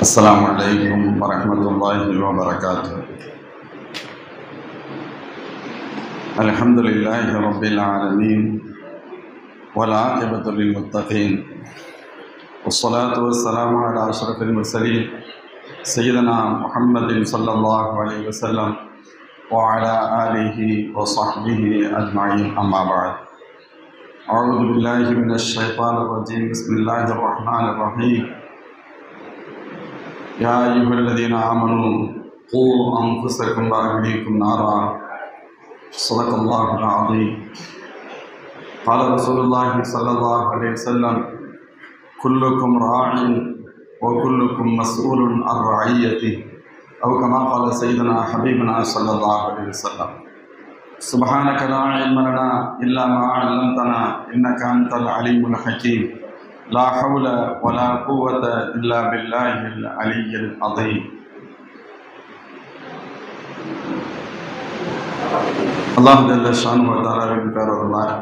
السلام عليكم ورحمة الله وبركاته. الحمد لله رب العالمين والعاقبة للمتقين والصلاة والسلام على أشرف المرسلين سيدنا محمد صلى الله عليه وسلم وعلى آله وصحبه أجمعين، أما بعد. أعوذ بالله من الشيطان الرجيم. بسم الله الرحمن الرحيم. يا أيها الذين آمنوا قوا أنفسكم وأهليكم نارا. صدق الله العظيم. قال رسول الله صلى الله عليه وسلم: كلكم راع وكلكم مسؤول عن رعيته، أو كما قال سيدنا حبيبنا صلى الله عليه وسلم. سبحانك لا علم لنا إلا ما علمتنا إنك أنت العليم الحكيم. لا حول ولا قوة إلا بالله العلي العظيم. அல்லாஹ் ஜல்ல ஷானுஹு வ தஆலாவின் பேரருளால்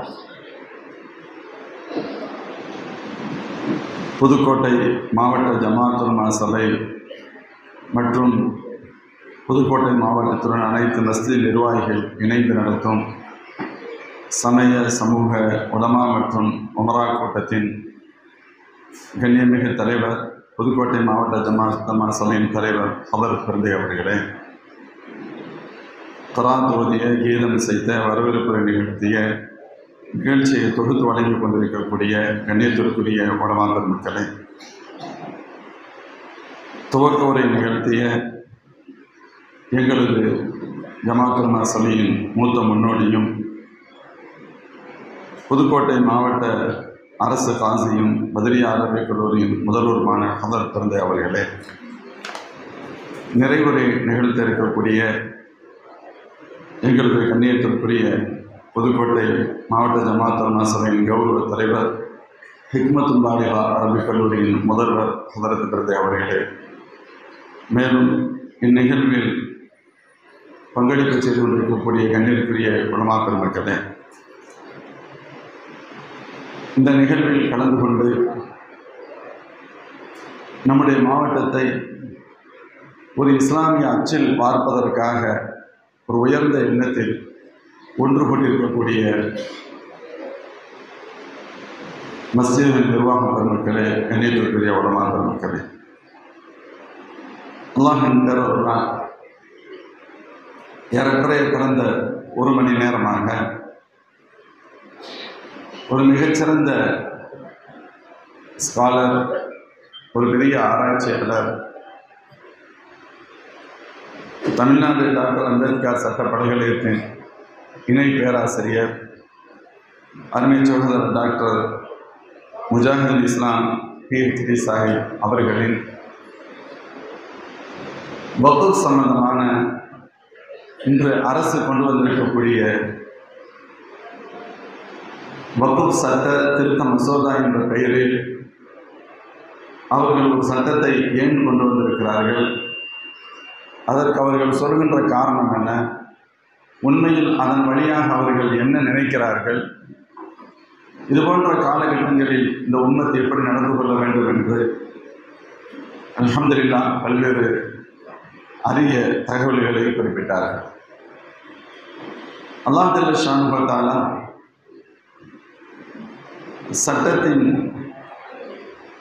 புதுக்கோட்டை மாவட்ட ஜமாஅத் உலமா சபை மற்றும் புதுக்கோட்டை மாவட்டத்துடன் அனைத்து மஸ்ஜித் நிர்வாகிகள் இணைந்து நடத்தும் சமய சமூக உலமா மற்றும் உமரா கூட்டத்தின் கண்ணியமிகு தலைவர், புதுக்கோட்டை மாவட்ட ஜமாஅத் உலமா சபையின் தலைவர் ஹதரத் பிறந்தை அவர்களே, குர்ஆன் ஓதிய, கீதம் இசைத்த, வரவேற்புரை நிகழ்த்திய, நிகழ்ச்சியை தொகுத்து வழங்கிக் கொண்டிருக்கக்கூடிய கண்ணியத்திற்குரிய உலமா பெருமக்களே, துவக்க உரை நிகழ்த்திய எங்களது ஜமாஅத் உலமா சபையின் மூத்த முன்னோடியும் புதுக்கோட்டை மாவட்ட அரசு காசியும் பத்ரியா அரபிக் கல்லூரியின் முதல்வருமான ஹதரத் பிறந்தை அவர்களே, நிறைவுரை நிகழ்த்த இருக்கக்கூடிய எங்களது கண்ணியத்திற்குரிய புதுக்கோட்டை மாவட்ட ஜமாஅத் உலமா சபையின் கௌரவ தலைவர், ஹிக்மத்துல் பாலிகா அரபிக் கல்லூரியின் முதல்வர் ஹதரத் பிறந்தை அவர்களே, மேலும் இந்நிகழ்வில் பங்களிப்பு செய்து கொண்டிருக்கக்கூடிய கண்ணியத்திற்குரிய உலமா பெருமக்களே, இந்த நிகழ்வில் கலந்து கொண்டு நம்முடைய மாவட்டத்தை ஒரு இஸ்லாமிய அச்சில் பார்ப்பதற்காக ஒரு உயர்ந்த எண்ணத்தில் ஒன்று கொண்டிருக்கக்கூடிய மஸ்ஜித் நிர்வாக பெருமக்களே, கண்ணியத்திற்குரிய உலமா பெருமக்களே, அல்லாஹின் பேரருளால் ஏறக்குறைய கடந்த ஒரு மணி நேரமாக ஒரு மிகச்சிறந்த ஸ்காலர், ஒரு பெரிய ஆராய்ச்சியாளர், தமிழ்நாடு டாக்டர் அம்பேத்கர் சட்ட பல்கலைக்கழகத்தின் இணை பேராசிரியர், அருமை சகோதரர் டாக்டர் முஜாஹிதுல் இஸ்லாம் PhD சாஹிப் அவர்களின் வக்ஃப் சம்பந்தமான இன்று அரசு கொண்டு வந்திருக்கக்கூடிய வக்ஃப் சட்ட திருத்த மசோதா என்ற பெயரில் அவர்கள் ஒரு சட்டத்தை ஏன் கொண்டு வந்திருக்கிறார்கள், அதற்கு அவர்கள் சொல்கின்ற காரணம் என்ன, உண்மையில் அதன் வழியாக அவர்கள் என்ன நினைக்கிறார்கள், இதுபோன்ற காலகட்டங்களில் இந்த உம்மத்தை எப்படி நடந்து கொள்ள வேண்டும் என்று அல்ஹம்துலில்லாஹ் பல்வேறு அரிய தகவல்களை குறிப்பிட்டார்கள். அல்லாஹ் ஜல்ல ஷானுஹு வ தஆலா சட்டத்தின்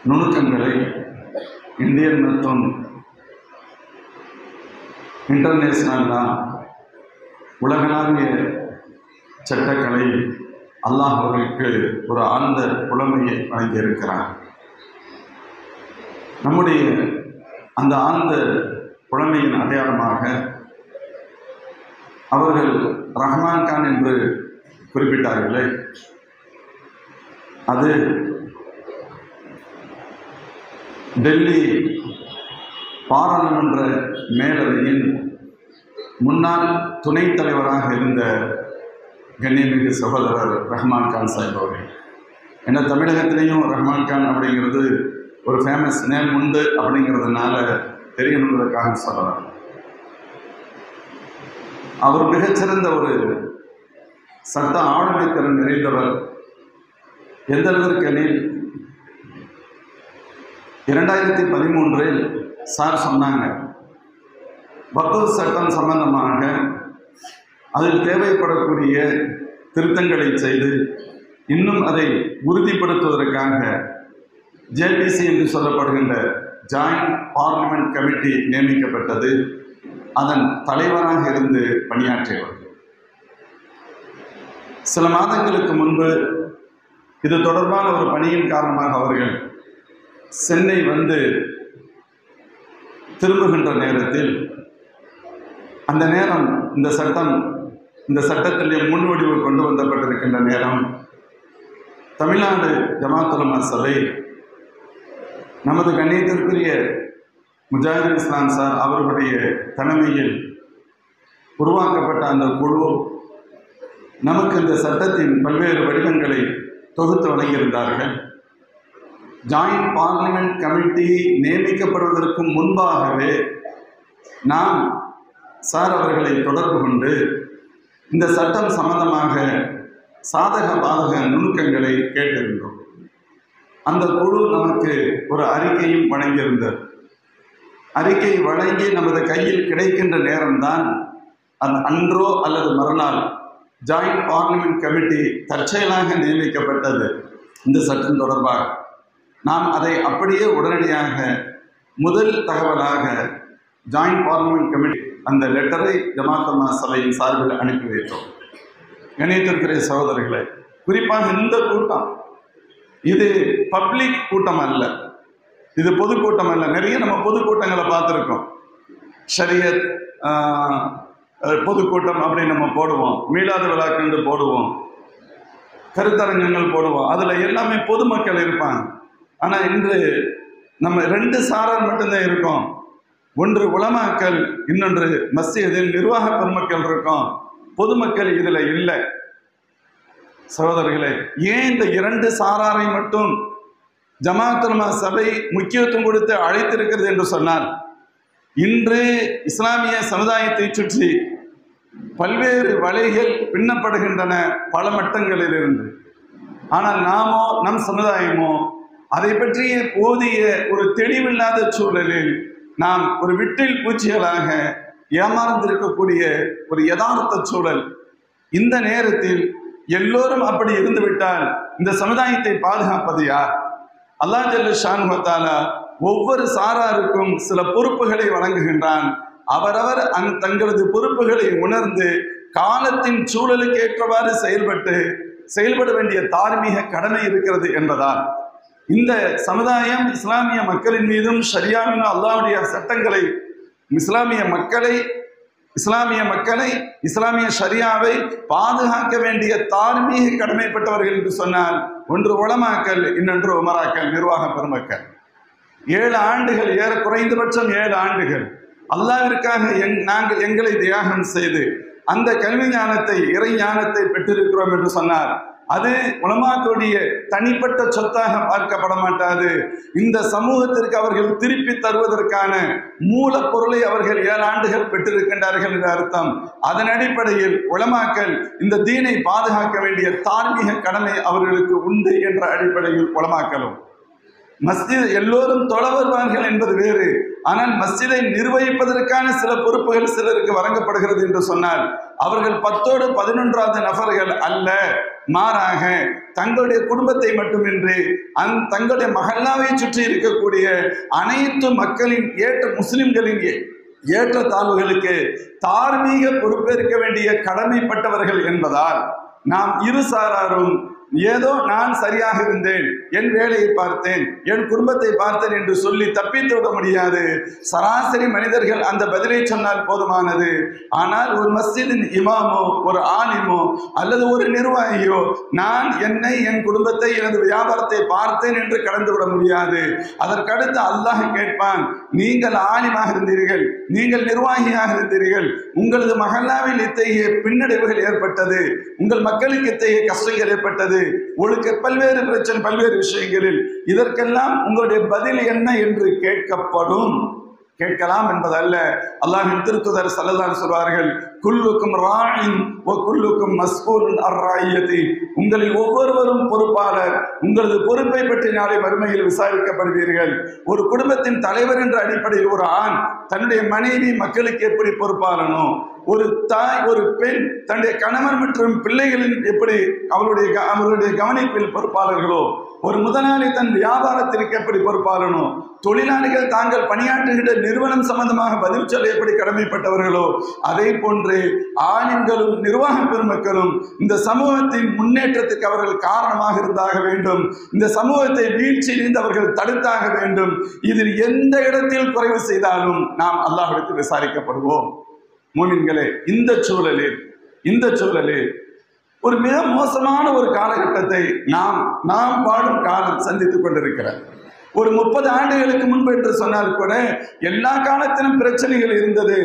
நுணுக்கங்களை இந்தியன் மற்றும் இன்டர்நேஷனலாக உலகளாவிய சட்டக்கலை அல்லாஹ் அவர்களுக்கு ஒரு ஆழ்ந்த புலமையை வழங்கியிருக்கிறார். நம்முடைய அந்த ஆழ்ந்த புலமையின் அடையாளமாக அவர்கள் ரஹ்மான் கான் என்று குறிப்பிட்டார்களே, அது டெல்லி பாராளுமன்ற மேலவையின் முன்னாள் துணைத் தலைவராக இருந்த கண்ணியமிகு சகோதரர் ரஹ்மான் கான் சாஹிப் அவர்கள். ஏன்னா தமிழகத்திலையும் ரஹ்மான் கான் அப்படிங்கிறது ஒரு ஃபேமஸ் நேம் உண்டு, அப்படிங்கிறதுனால தெரியணுங்கிறதுக்காக சொல்லலாம். அவர் மிகச்சிறந்த ஒரு சட்ட ஆளுமை திறன் நிறைந்தவர். எந்த அளவிற்கு எனில் 2013 சார் சொன்னாங்க, வக்ஃப் சட்டம் சம்பந்தமாக அதில் தேவைப்படக்கூடிய திருத்தங்களை செய்து இன்னும் அதை உறுதிப்படுத்துவதற்காக ஜேபிசி என்று சொல்லப்படுகின்ற ஜாயிண்ட் பார்லிமெண்ட் கமிட்டி நியமிக்கப்பட்டது. அதன் தலைவராக இருந்து பணியாற்றியவர். சில மாதங்களுக்கு முன்பு இது தொடர்பான ஒரு பணியின் காரணமாக அவர்கள் சென்னை வந்து திரும்புகின்ற நேரத்தில், அந்த நேரம் இந்த சட்டத்திலே முன்வடிவு கொண்டு வந்தப்பட்டிருக்கின்ற நேரம், தமிழ்நாடு ஜமாஅத் உலமா சபை நமது கண்ணியத்திற்குரிய முஜாஹிதுல் இஸ்லாம் சார் அவர்களுடைய தலைமையில் உருவாக்கப்பட்ட அந்த குழு நமக்கு இந்த சட்டத்தின் பல்வேறு வடிவங்களை தொகுத்து வழங்கியிருந்தார்கள். ஜாயிண்ட் பார்லிமெண்ட் கமிட்டி நியமிக்கப்படுவதற்கு முன்பாகவே நாம் சார் அவர்களை தொடர்பு கொண்டு இந்த சட்டம் சம்பந்தமாக சாதக பாதக நுணுக்கங்களை கேட்டிருந்தோம். அந்த குழு நமக்கு ஒரு அறிக்கையும் வழங்கியிருந்தது. அறிக்கை வழங்கி நமது கையில் கிடைக்கின்ற நேரம்தான் அது அன்றோ அல்லது மறுநாள் ஜாயிண்ட் பார்லிமெண்ட் கமிட்டி தற்செயலாக நியமிக்கப்பட்டது. இந்த சட்டம் தொடர்பாக நாம் அதை அப்படியே உடனடியாக முதல் தகவலாக ஜாயிண்ட் பார்லிமெண்ட் கமிட்டி அந்த லெட்டரை ஜமாஅத் உலமா சபையின் சார்பில் அனுப்பி வைத்தோம். கணியத்திற்குரிய சகோதரர்களே, குறிப்பாக இந்த கூட்டம் இது பப்ளிக் கூட்டம் அல்ல, இது பொதுக்கூட்டம் அல்ல. நிறைய நம்ம பொதுக்கூட்டங்களை பார்த்துருக்கோம். ஷரியத் பொதுக்கூட்டம் அப்படின்னு நம்ம போடுவோம், மீளாத விழாக்கண்டு போடுவோம், கருத்தரங்கங்கள் போடுவோம், அதில் எல்லாமே பொதுமக்கள் இருப்பாங்க. ஆனால் இன்று நம்ம 2 சாரார் மட்டும்தான் இருக்கோம். ஒன்று உலமாக்கள், இன்னொன்று மஸ்ஜிதில் நிர்வாக பெருமக்கள் இருக்கோம். பொதுமக்கள் இதில் இல்லை. சகோதரர்களே, ஏன் இந்த 2 சாராரை மட்டும் ஜமாஅத் உலமா சபை முக்கியத்துவம் கொடுத்து அழைத்திருக்கிறது என்று சொன்னால், இன்று இஸ்லாமிய சமுதாயத்தை சுற்றி பல்வேறு வலைகள் பின்னப்படுகின்றன பல மட்டங்களிலிருந்து. ஆனால் நாமோ, நம் சமுதாயமோ அதை பற்றிய போதிய ஒரு தெளிவில்லாத சூழலில் நாம் ஒரு விட்டில் பூச்சிகளாக ஏமாறந்திருக்கக்கூடிய ஒரு யதார்த்த சூழல். இந்த நேரத்தில் எல்லோரும் அப்படி இருந்துவிட்டால் இந்த சமுதாயத்தை பாதுகாப்பது யார்? அல்லாஹ் ஜல்ல ஷானஹு வ தஆலா ஒவ்வொரு சாராருக்கும் சில பொறுப்புகளை வழங்குகின்றான். அவரவர் தங்களது பொறுப்புகளை உணர்ந்து காலத்தின் சூழலுக்கு ஏற்றவாறு செயல்பட வேண்டிய தார்மீக கடமை இருக்கிறது என்பதால் இந்த சமுதாயம் இஸ்லாமிய மக்களின் மீதும் ஷரியாவின் அல்லாஹ்வுடைய சட்டங்களை, இஸ்லாமிய மக்களை இஸ்லாமிய ஷரியாவை பாதுகாக்க வேண்டிய தார்மீக கடமைப்பட்டவர்கள் என்று சொன்னால், ஒன்று உலமாக்கள், இன்னொன்று உமராக்கள், நிர்வாக பெருமக்கள். 7 ஆண்டுகள், ஏற குறைந்தபட்சம் 7 ஆண்டுகள் அல்லாஹ்விற்காக நாங்கள் எங்களை தியாகம் செய்து அந்த கல்வி ஞானத்தை, இறை ஞானத்தை பெற்றிருக்கிறோம் என்று சொன்னார். அது உலமாக்களுடைய தனிப்பட்ட சொத்தாக பார்க்கப்பட மாட்டாது. இந்த சமூகத்திற்கு அவர்கள் திருப்பி தருவதற்கான மூலப்பொருளை அவர்கள் 7 ஆண்டுகள் பெற்றிருக்கின்றார்கள் என்ற அர்த்தம். அதன் அடிப்படையில் உலமாக்கள் இந்த தீனை பாதுகாக்க வேண்டிய தார்மீக கடமை அவர்களுக்கு உண்டு என்ற அடிப்படையில் உலமாக்களும், மஸ்ஜித் எல்லோரும் தொழ வருவார்கள் என்பது வேறு. ஆனால் மஸ்ஜிதை நிர்வகிப்பதற்கான சில பொறுப்புகள் சிலருக்கு வழங்கப்படுகிறது என்று சொன்னால், அவர்கள் 10ஓடு 11வது நபர்கள் அல்ல, மாறாக தங்களுடைய குடும்பத்தை மட்டுமின்றி தங்களுடைய மஹல்லாவை சுற்றி இருக்கக்கூடிய அனைத்து மக்களின் முஸ்லிம்களின் ஏற்ற தாழ்வுகளுக்கு தார்மீக பொறுப்பேற்க வேண்டிய கடமைப்பட்டவர்கள் என்பதால் நாம் இரு சாராரும் ஏதோ நான் சரியாக இருந்தேன், என் வேலையை பார்த்தேன், என் குடும்பத்தை பார்த்தேன் என்று சொல்லி தப்பித்து விட முடியாது. சராசரி மனிதர்கள் அந்த பதிலை சொன்னால் போதுமானது. ஆனால் ஒரு மஸ்ஜிதின் இமாமோ, ஒரு ஆலிமோ அல்லது ஒரு நிர்வாகியோ நான் என்னை, என் குடும்பத்தை, எனது வியாபாரத்தை பார்த்தேன் என்று கடந்து விட முடியாது. அதற்கடுத்து அல்லாஹ் கேட்பான், நீங்கள் ஆலிமாக இருந்தீர்கள், நீங்கள் நிர்வாகியாக இருந்தீர்கள், உங்களது மஹல்லாவில் இத்தகைய பின்னடைவுகள் ஏற்பட்டது, உங்கள் மக்களுக்கு இத்தகைய கஷ்டங்கள் ஏற்பட்டது, உங்களுக்கு பல்வேறு பிரச்சனை, பல்வேறு விஷயங்களில், இதற்கெல்லாம் உங்களுடைய பதில் என்ன என்று கேட்கப்படும். கேட்கலாம் என்பதல்ல. அல்லாஹ்வின் திருத்தூதர் ஸல்லல்லாஹு அலைஹி சொல்வார்கள், குல்லுக்கும் ராயின் வ குல்லுக்கும் மஸ்ஊலுன் அன் ரஅய்யதி. உங்களில் ஒவ்வொருவரும் பொறுப்பாளர், உங்களது பொறுப்பை பற்றி நாளை மறுமையில் விசாரிக்கப்படுவீர்கள். ஒரு குடும்பத்தின் தலைவர் என்ற அடிப்படையில் ஒரு ஆண் தன்னுடைய மனைவி மக்களுக்கு எப்படி பொறுப்பாளனோ, ஒரு தாய் ஒரு பெண் தன்னுடைய கணவன் மற்றும் பிள்ளைகளின் எப்படி அவர்களுடைய கவனிப்பில் பொறுப்பாளர்களோ, ஒரு முதலாளி தன் வியாபாரத்திற்கு எப்படி பொறுப்பாளனோ, தொழிலாளிகள் தாங்கள் பணியாற்றுகின்ற நிறுவனம் சம்பந்தமாக பதில் சொல்ல எப்படி கடமைப்பட்டவர்களோ, அதே போன்று ஆண்களும் நிர்வாக பெருமக்களும் இந்த சமூகத்தின் முன்னேற்றத்துக்கு அவர்கள் காரணமாக இருந்தாக வேண்டும். இந்த சமூகத்தை வீழ்ச்சியிலிருந்து அவர்கள் தடுத்தாக வேண்டும். இதில் எந்த இடத்தில் குறைவு செய்தாலும் நாம் அல்லாஹ்விடத்தில் விசாரிக்கப்படுவோம். மூமின்களே, இந்த சூழலில் ஒரு மிக மோசமான ஒரு காலகட்டத்தை நாம் வாழும் காலம் சந்தித்துக் கொண்டிருக்கிறார். ஒரு 30 ஆண்டுகளுக்கு முன்பு என்று சொன்னால் கூட எல்லா காலத்திலும் பிரச்சனைகள் இருந்தது.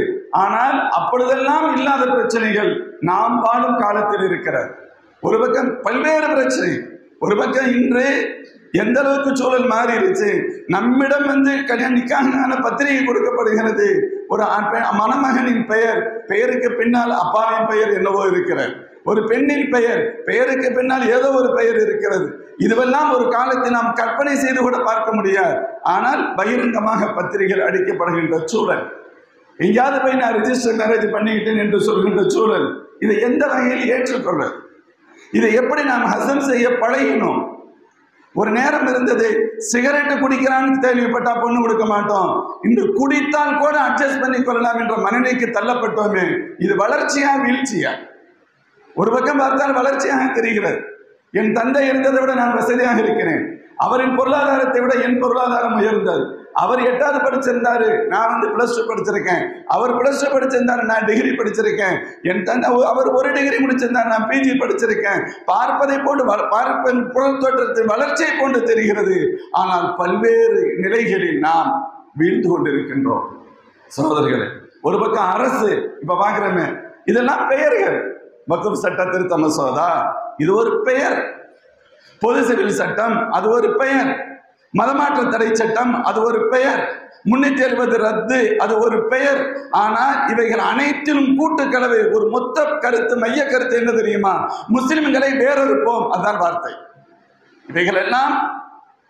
ஆனால் அப்பொழுதெல்லாம் இல்லாத பிரச்சனைகள் நாம் வாழும் காலத்தில் இருக்கிறது. ஒரு பக்கம் பல்வேறு பிரச்சனை, ஒரு பக்கம் இன்று எந்த அளவுக்கு சூழல் மாறிடுச்சு. நம்மிடம் நிக்காஹான பத்திரிகை கொடுக்கப்படுகிறது. ஒரு மணமகனின் பெயருக்கு பின்னால் அப்பாவின் பெயர் என்னவோ இருக்கிறது. ஒரு பெண்ணின் பெயருக்கு பின்னால் ஏதோ ஒரு பெயர் இருக்கிறது. இதுவெல்லாம் ஒரு காலத்தில் நாம் கற்பனை செய்து கூட பார்க்க முடியாது. ஆனால் பகிரங்கமாக பத்திரிகைகள் அடிக்கப்படுகின்ற சூழல், எங்கேயாவது போய் நான் ரிஜிஸ்டர் மேரேஜ் பண்ணிக்கிட்டேன் என்று சொல்கின்ற சூழல், இதை எந்த வகையில் ஏற்றுக்கொள்ள, இதை எப்படி நாம் ஹசம் செய்ய பழகினோம்? ஒரு நேரம் இருந்தது, சிகரெட்டு குடிக்கிறான்னு கேள்விப்பட்டா பொண்ணு கொடுக்க மாட்டோம், இன்று குடித்தால் கூட அட்ஜஸ்ட் பண்ணி கொள்ளலாம் என்ற மனநிலைக்கு தள்ளப்பட்டோமே. இது வளர்ச்சியா வீழ்ச்சியா? ஒரு பக்கம் பார்த்தால் வளர்ச்சியாக தெரிகிறது. என் தந்தை இருந்ததை விட நான் வசதியாக இருக்கிறேன். அவரின் பொருளாதாரத்தை விட என் பொருளாதாரம் உயர்ந்தது. அவர் 8வது படிச்சிருந்தாரு, நான் +2 படிச்சிருக்கேன். அவர் +2 படிச்சிருந்தாரு, நான் டிகிரி படிச்சிருக்கேன். என் தந்தை அவர் ஒரு டிகிரி முடிச்சிருந்தார், நான் PG படிச்சிருக்கேன். பார்ப்பதை போன்று புறத் தோற்றத்தின் வளர்ச்சியை போன்று தெரிகிறது. ஆனால் பல்வேறு நிலைகளில் நாம் வீழ்ந்து கொண்டிருக்கின்றோம் சகோதரர்களே. ஒரு பக்கம் அரசு, இப்ப பாக்குறோமே, இதெல்லாம் பெயர்கள். வக்ஃப் சட்ட திருத்த மசோதா, இது ஒரு பெயர். பொது சிவில் சட்டம், அது ஒரு பெயர். மதமாற்ற தடை சட்டம், அது ஒரு பெயர். 370 ரத்து, அது ஒரு பெயர். ஆனால் இவைகள் அனைத்திலும் கூட்டுக்கலவை, ஒரு மொத்த கருத்து, மைய கருத்து என்ன தெரியுமா? முஸ்லிம்களை வேறறுப்போம், அதான் வார்த்தை. இவைகள் எல்லாம்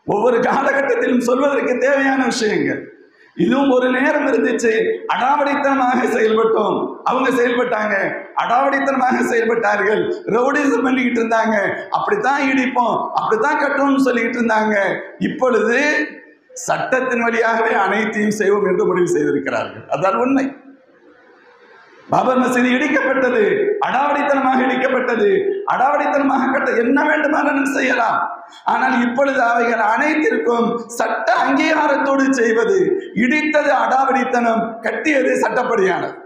ஒவ்வொரு காலகட்டத்திலும் சொல்வதற்கு தேவையான விஷயங்கள். இதுவும் ஒரு நேரம் இருந்துச்சு, அடாவடித்தனமாக செயல்பட்டோம். அவங்க செயல்பட்டாங்க, அடாவடித்தனமாக செயல்பட்டார்கள், ரவுடிசம் பண்ணிக்கிட்டு இருந்தாங்க. அப்படித்தான் இடிப்போம், அப்படித்தான் கட்டணும்னு சொல்லிக்கிட்டு இருந்தாங்க. இப்பொழுது சட்டத்தின் வழியாகவே அனைத்தையும் செய்வோம் என்று முடிவு செய்திருக்கிறார்கள். அதான் உண்மை. பாபர் மசீதி இடிக்கப்பட்டது, அடாவடித்தனமாக இடிக்கப்பட்டது. அடாவடித்தனமாக கட்ட என்ன வேண்டுமானாலும் செய்யலாம். ஆனால் இப்பொழுது அவைகள் அனைத்திற்கும் சட்ட அங்கீகாரத்தோடு செய்வது. இடித்தது அடாவடித்தனம், கட்டியது சட்டப்படியானது.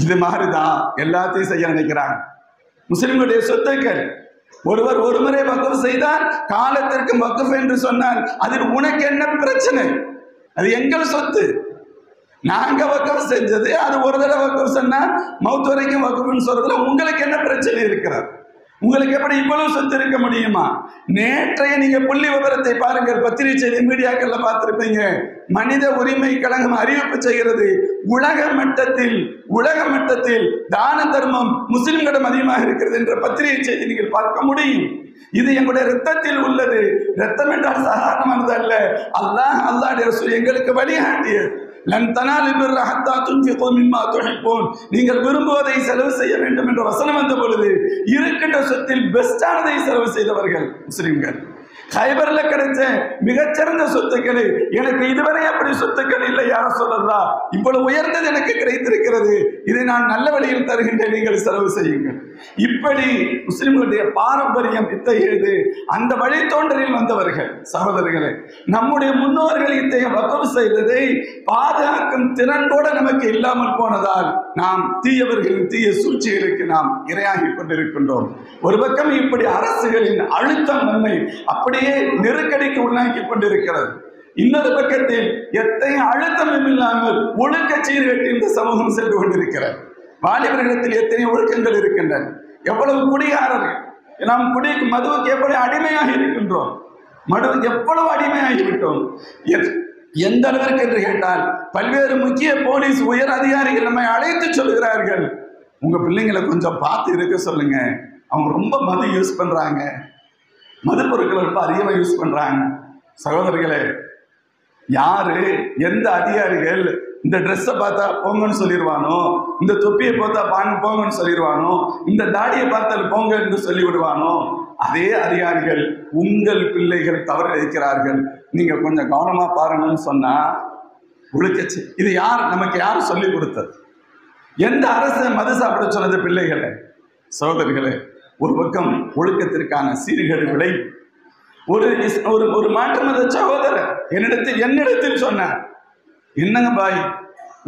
இது மாதிரிதான் எல்லாத்தையும் செய்ய நினைக்கிறாங்க. முஸ்லிம்களுடைய சொத்துக்கள், ஒருவர் ஒரு முறை வக்ஃப் செய்தால் காலத்திற்கு வக்ஃப் என்று சொன்னால் அதில் உனக்கு என்ன பிரச்சனை? அது எங்கள் சொத்து, நாங்க வக்ஃப் செஞ்சது. அது ஒரு தடவை வக்ஃப் சொன்னா மௌத் வரைக்கும் வக்ஃப்னு சொல்றதுல உங்களுக்கு என்ன பிரச்சனை இருக்கிறது? உங்களுக்கு எப்படி இவ்வளவு சொத்து இருக்க முடியுமா? நேற்றைய நீங்க புள்ளி விவரத்தை பாருங்கள், பத்திரிகை செய்தி மீடியாக்கள்ல பார்த்திருப்பீங்க. மனித உரிமை கழகம் அறிவிப்பு செய்கிறது, உலக மட்டத்தில் தான தர்மம் முஸ்லிம்களிடம் அதிகமாக இருக்கிறது என்ற பத்திரிகை செய்தி நீங்கள் பார்க்க முடியும். இது எங்களுடைய ரத்தத்தில் உள்ளது. ரத்தம் என்றால் சாதாரணமானது அல்ல. அல்லாஹ்வுடைய ரசூல் எங்களுக்கு வழிகாட்டியது. நீங்கள் விரும்புவதை செலவு செய்ய வேண்டும் என்ற வசனம் வந்த பொழுது இருக்கின்ற சொத்தில் பெஸ்டானதை செலவு செய்தவர்கள் முஸ்லிம்கள். ஹைபர்ல கிடைச்ச மிகச்சிறந்த சொத்துக்களை, எனக்கு இதுவரை அப்படி சொத்துக்கள் இல்லை யார சொல்லலாம், இவ்வளவு உயர்ந்தது எனக்கு கிடைத்திருக்கிறது, இதை நான் நல்ல வழியில் தருகின்றேன், நீங்கள் செலவு செய்யுங்கள். இப்படி முஸ்லிம்களுடைய பாரம்பரியம் இத்தகையது. அந்த வழித்தோன்றலில் வந்தவர்கள் சகோதரர்களே, நம்முடைய முன்னோர்கள் இத்தகைய வக்ஃப் செய்ததை பாதுகாக்கும் திறன் கூட நமக்கு இல்லாமல் போனதால் நாம் தீயவர்களின் தீய சூழ்ச்சிகளுக்கு நாம் இரையாகி கொண்டிருக்கின்றோம். ஒரு பக்கம் இப்படி அரசுகளின் அழுத்தம் நம்மை அப்படியே நெருக்கடிக்கு உள்ளாக்கி கொண்டிருக்கிறது. இன்னொரு பக்கத்தில் எத்தகைய அழுத்தமும் இல்லாமல் ஒழுக்க சீர்கேட்டு இந்த சமூகம் சென்று கொண்டிருக்கிறது. வாலிபர்களிடத்தில் எத்தனை ஒழுக்கங்கள் இருக்கின்றன, எவ்வளவு குடிகாரர்கள், நாம் மதுவுக்கு எப்படி அடிமையாக இருக்கின்றோம், மதுவுக்கு எவ்வளவு அடிமையாகிவிட்டோம். எந்த அளவிற்கு என்று கேட்டால் பல்வேறு முக்கிய போலீஸ் உயர் அதிகாரிகள் நம்மை அழைத்து சொல்கிறார்கள், உங்க பிள்ளைங்களை கொஞ்சம் பார்த்து இருக்க சொல்லுங்க, அவங்க ரொம்ப மது யூஸ் பண்றாங்க, மது பொருட்களை ரொம்ப அதிகமாக யூஸ் பண்றாங்க. சகோதரர்களே, யாரு எந்த அதிகாரிகள் இந்த ட்ரெஸ்ஸை பார்த்தா போங்கன்னு சொல்லிடுவானோ, இந்த தொப்பியை பார்த்தா போங்கன்னு சொல்லிடுவானோ, இந்த தாடியை பார்த்தால் போங்க என்று சொல்லி விடுவானோ, அதே அதிகாரிகள் உங்கள் பிள்ளைகள் தவறு இருக்கிறார்கள், நீங்க கொஞ்சம் கவனமா பாருங்கன்னு சொன்னா ஒழுக்கச்சு. இது யார் நமக்கு யார் சொல்லி கொடுத்தது? எந்த அரசு மது சாப்பிட சொன்னது பிள்ளைகளை? சகோதரிகளே, ஒரு பக்கம் ஒழுக்கத்திற்கான சீர்கேடு விளை. ஒரு மாற்று மத சகோதரர் என்னிடத்தில் சொன்னார், என்னங்க பாய்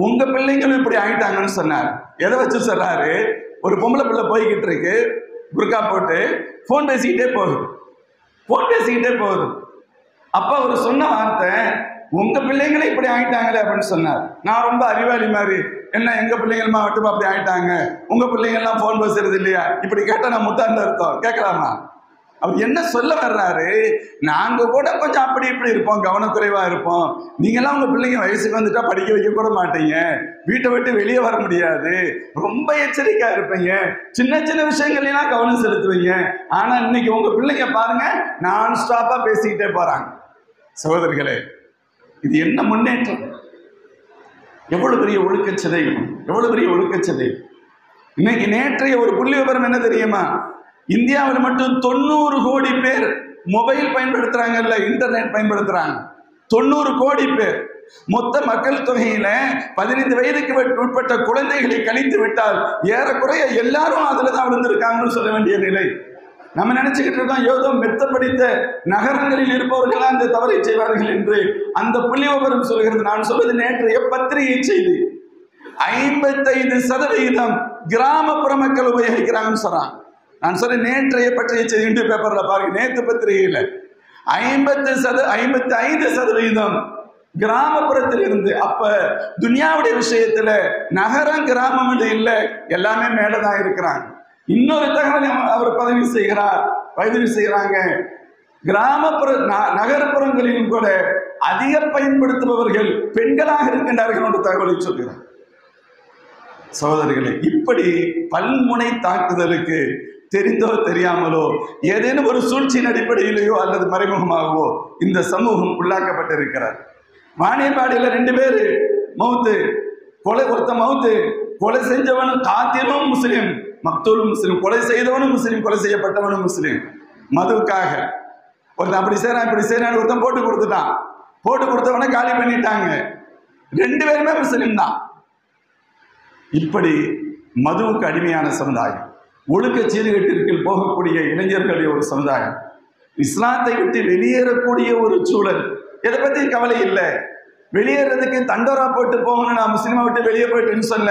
உங்க பிள்ளைங்களும் இப்படி ஆயிட்டாங்கன்னு சொன்னார். எதை வச்சு சொல்றாரு? ஒரு பொம்பளை பிள்ளை போய்கிட்டு இருக்கு, புர்கா போட்டு போன் பேசிக்கிட்டே போகுது. அப்ப அவர் சொன்ன வார்த்தை, உங்க பிள்ளைங்களே இப்படி ஆயிட்டாங்களே அப்படின்னு சொன்னார். நான் ரொம்ப அறிவாளி மாதிரி, என்ன எங்க பிள்ளைங்களுமா மட்டும் அப்படி ஆயிட்டாங்க, உங்க பிள்ளைங்கள்லாம் போன் பேசுறது இல்லையா? இப்படி கேட்டா நான் முத்தாண்ட அர்த்தம் கேட்கலாமா? அவர் என்ன சொல்ல வர்றாரு, நாங்க கூட கொஞ்சம் அப்படி இப்படி இருப்போம், கவனக்குறைவா இருப்போம், நீங்கெல்லாம் உங்க பிள்ளைங்க வயசுக்கு வந்துட்டா படிக்க வைக்க கூட மாட்டீங்க, வீட்டை விட்டு வெளியே வர முடியாது, ரொம்ப எச்சரிக்கையா இருப்பீங்க, சின்ன சின்ன விஷயங்கள்லாம் கவனம் செலுத்துவீங்க. ஆனா இன்னைக்கு உங்க பிள்ளைங்க பாருங்க, நான் ஸ்டாப்பா பேசிக்கிட்டே போறாங்க. சகோதரிகளே, இது என்ன முன்னேற்றம்! எவ்வளவு பெரிய ஒழுக்கச்சதை, எவ்வளவு பெரிய ஒழுக்கச்சதை! இன்னைக்கு நேற்றைய ஒரு புள்ளி விவரம் என்ன தெரியுமா? இந்தியாவில் மட்டும் 90 கோடி பேர் மொபைல் பயன்படுத்துறாங்கல்ல, இன்டர்நெட் பயன்படுத்துறாங்க. 90 கோடி பேர். மொத்த மக்கள் தொகையில 15 வயதுக்கு உட்பட்ட குழந்தைகளை கழித்து விட்டால் ஏறக்குறைய எல்லாரும் அதுல தான் விழுந்திருக்காங்கன்னு சொல்ல வேண்டிய நிலை. நம்ம நினைச்சுக்கிட்டு இருக்கோம் ஏதோ மெத்த படித்த நகரங்களில் இருப்பவர்கள் அந்த தவறை செய்வார்கள் என்று. அந்த புள்ளி விவரம் சொல்கிறது. நான் சொல்வது நேற்றைய பத்திரிகை செய்தி. 55% கிராமப்புற மக்கள் உபயோகிக்கிறாங்கன்னு சொல்றாங்க. நான் சொல்றேன் நேற்றைய பற்றிய செய்தி, இந்திய பேப்பர்ல பாருங்க, நேற்று பத்திரிகையில 55% கிராமப்புறத்தில் இருந்து. அப்ப துனியாவுடைய விஷயத்துல நகரம் கிராமம் என்று இல்லை, எல்லாமே மேலதான் இருக்கிறாங்க. இன்னொரு தகவல் அவர் பதிவு செய்கிறாங்க, கிராமப்புற நகர்ப்புறங்களிலும் கூட அதிக பயன்படுத்துபவர்கள் பெண்களாக இருக்கின்றார்கள் என்று தகவலை சொல்கிறார். சகோதரிகளே, இப்படி பல்முனை தாக்குதலுக்கு தெரிந்தோ தெரியாமலோ ஏதேனும் ஒரு சூழ்ச்சியின் அடிப்படையிலேயோ அல்லது மறைமுகமாகவோ இந்த சமூகம் உள்ளாக்கப்பட்டிருக்கிறார். வாணியம்பாடியில் 2 பேர் மவுத்து, ஒருத்த மவுத்து, கொலை செஞ்சவனும் காத்திலும் முஸ்லீம், மக்தூலும் முஸ்லீம், கொலை செய்தவனும் முஸ்லீம், கொலை செய்யப்பட்டவனும் முஸ்லீம். மதுவுக்காக ஒருத்தன் அப்படி செய்யறான் இப்படி செய்யறான், ஒருத்தன் போட்டு கொடுத்துட்டான், போட்டு கொடுத்தவனை காலி பண்ணிட்டாங்க. 2 பேருமே முஸ்லீம் தான். இப்படி மதுவுக்கு அடிமையான சமுதாயம், ஒழுக்க சீர்கேட்டிற்கு போகக்கூடிய இளைஞர்களுடைய ஒரு சமுதாயம், இஸ்லாத்தை விட்டு வெளியேறக்கூடிய ஒரு சூழல். எதை பத்தி கவலை இல்லை, வெளியேறதுக்கு தண்டோரா போட்டு போகணும், நான் முஸ்லீமை விட்டு வெளியே போயிட்டுன்னு சொல்ல.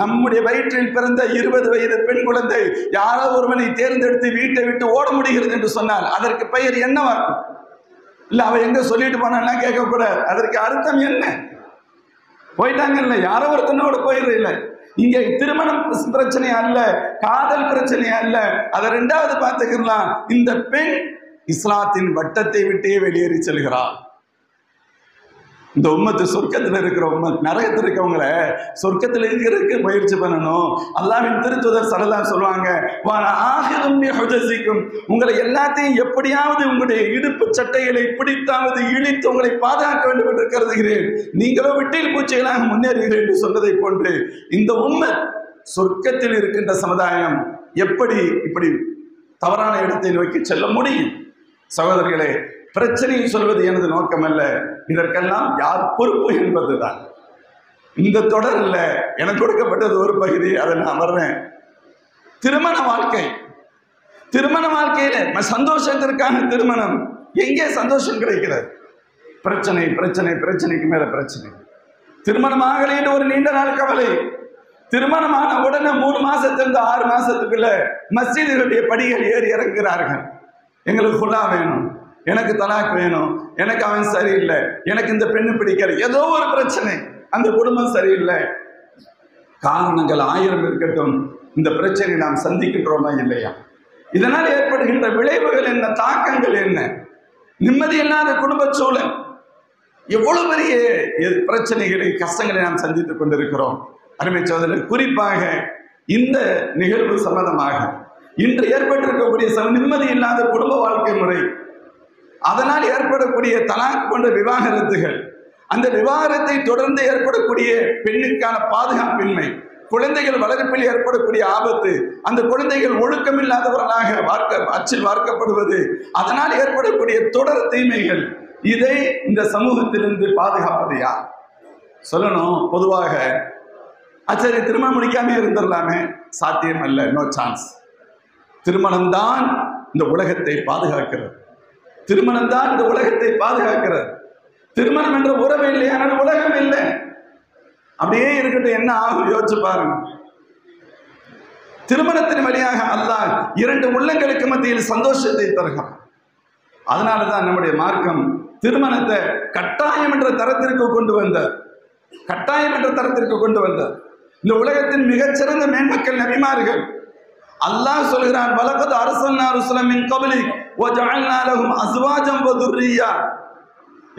நம்முடைய வயிற்றில் பிறந்த 20 வயது பெண் குழந்தை யாரோ ஒருவனை தேர்ந்தெடுத்து வீட்டை விட்டு ஓட முடிகிறது என்று சொன்னால் அதற்கு பெயர் என்னவாகும்? இல்ல அவ எங்க சொல்லிட்டு போனாலாம் கேட்கக்கூடாது, அதற்கு அர்த்தம் என்ன? போயிட்டாங்கல்ல, யாரோ ஒருத்தனோட போயிடுறது இல்லை. இங்க திருமணம் பிரச்சனை அல்ல, காதல் பிரச்சனை அல்ல, அதை 2வது பார்த்துக்கலாம். இந்த பெண் இஸ்லாத்தின் வட்டத்தை விட்டே வெளியேறி செல்கிறார். இந்த உம்மத்து சொர்க்கத்தில் இருக்கிற உம்மத், நரகத்தில் இருக்கவங்கள சொர்க்கத்தில் இருக்க முயற்சி பண்ணணும். அல்லாஹ்வின் திருத்துதர் ஸல்லல்லாஹு சொல்லுவாங்க, உங்களை எல்லாத்தையும் எப்படியாவது உங்களுடைய இடுப்பு சட்டைகளை பிடித்தாவது இழித்து உங்களை பாதுகாக்க வேண்டும் என்று கருதுகிறேன், நீங்களோ விட்டில் பூச்சிகளாக முன்னேறுகிறேன் என்று சொன்னதை போன்று இந்த உம்மத் சொர்க்கத்தில் இருக்கின்ற சமுதாயம் எப்படி இப்படி தவறான இடத்தை நோக்கி செல்ல முடியும்? சகோதரர்களே, பிரச்சனையை சொல்வது எனது நோக்கம் அல்ல, இதற்கெல்லாம் யார் பொறுப்பு என்பதுதான். இந்த தொடரில் எனக்கு கொடுக்கப்பட்டது ஒரு பகுதி, அதை நான் வர்றேன். திருமண வாழ்க்கை, திருமண வாழ்க்கையில சந்தோஷத்திற்கான திருமணம், எங்கே சந்தோஷம் கிடைக்கிறது? பிரச்சனை பிரச்சனை பிரச்சனைக்கு மேல பிரச்சனை. திருமணமாகலைன்னு ஒரு நீண்ட நாள் கவலை. திருமணமான உடனே 3 மாசத்திலிருந்து 6 மாசத்துக்குள்ள மஸ்ஜிதுகளுடைய படிகள் ஏறி இறங்குகிறார்கள். எங்களுக்கு ஃபுல்லா வேணும், எனக்கு தலாக் வேணும், எனக்கு அவன் சரியில்லை, எனக்கு இந்த பெண்ணு பிடிக்கல, ஏதோ ஒரு பிரச்சனை, அந்த குடும்பம் சரியில்லை. காரணங்கள் 1000 இருக்கட்டும், இந்த பிரச்சனை நாம் சந்திக்கின்றோமா இல்லையா? இதனால் ஏற்படுகின்ற விளைவுகள் என்ன, தாக்கங்கள் என்ன? நிம்மதி இல்லாத குடும்ப சூழல். எவ்வளவு பெரிய பிரச்சனைகளை கஷ்டங்களை நாம் சந்தித்துக் கொண்டிருக்கிறோம். அருமை சகோதரர், குறிப்பாக இந்த நிகழ்வு சம்பந்தமாக இன்று ஏற்பட்டிருக்கக்கூடிய நிம்மதி இல்லாத குடும்ப வாழ்க்கை முறை, அதனால் ஏற்படக்கூடிய தலாக் போன்ற விவாகரத்துகள், அந்த விவாகரத்தை தொடர்ந்து ஏற்படக்கூடிய பெண்ணுக்கான பாதுகாப்பின்மை, குழந்தைகள் வளர்ப்பில் ஏற்படக்கூடிய ஆபத்து, அந்த குழந்தைகள் ஒழுக்கமில்லாதவர்களாக அச்சில் வார்க்கப்படுவது, அதனால் ஏற்படக்கூடிய தொடர் தீமைகள், இதை இந்த சமூகத்திலிருந்து பாதுகாப்பது யார்? சொல்லணும், பொதுவாக சரி திருமணம் முடிக்காம இருந்துடலாமே, சாத்தியம் அல்ல, நோ சான்ஸ். திருமணம் தான் இந்த உலகத்தை பாதுகாக்கிறது. திருமணம் தான் இந்த உலகத்தை பாதுகாக்கிறது. திருமணம் என்ற உறவு இல்லை, ஆனால் உலகம் இல்லை. அப்படியே இருக்கட்டும், என்ன ஆகும் யோசிச்சு பாருங்க. திருமணத்தின் வழியாக அல்லாஹ் இரண்டு உள்ளங்களுக்கு மத்தியில் சந்தோஷத்தை தருகிறான். அதனாலதான் நம்முடைய மார்க்கம் திருமணத்தை கட்டாயம் என்ற தரத்திற்கு கொண்டு வந்தார். கட்டாயம் என்ற தரத்திற்கு கொண்டு வந்தார். இந்த உலகத்தின் மிகச்சிறந்த மேன்மக்கள் நபிமார்கள். அல்லாஹ் சொல்கிறான், வலகத் அர்சல்னா ருசுலம் மின் கப்லிக் வஜஅல்னா லஹும் அஸ்வாஜம் வ துர்ரியா.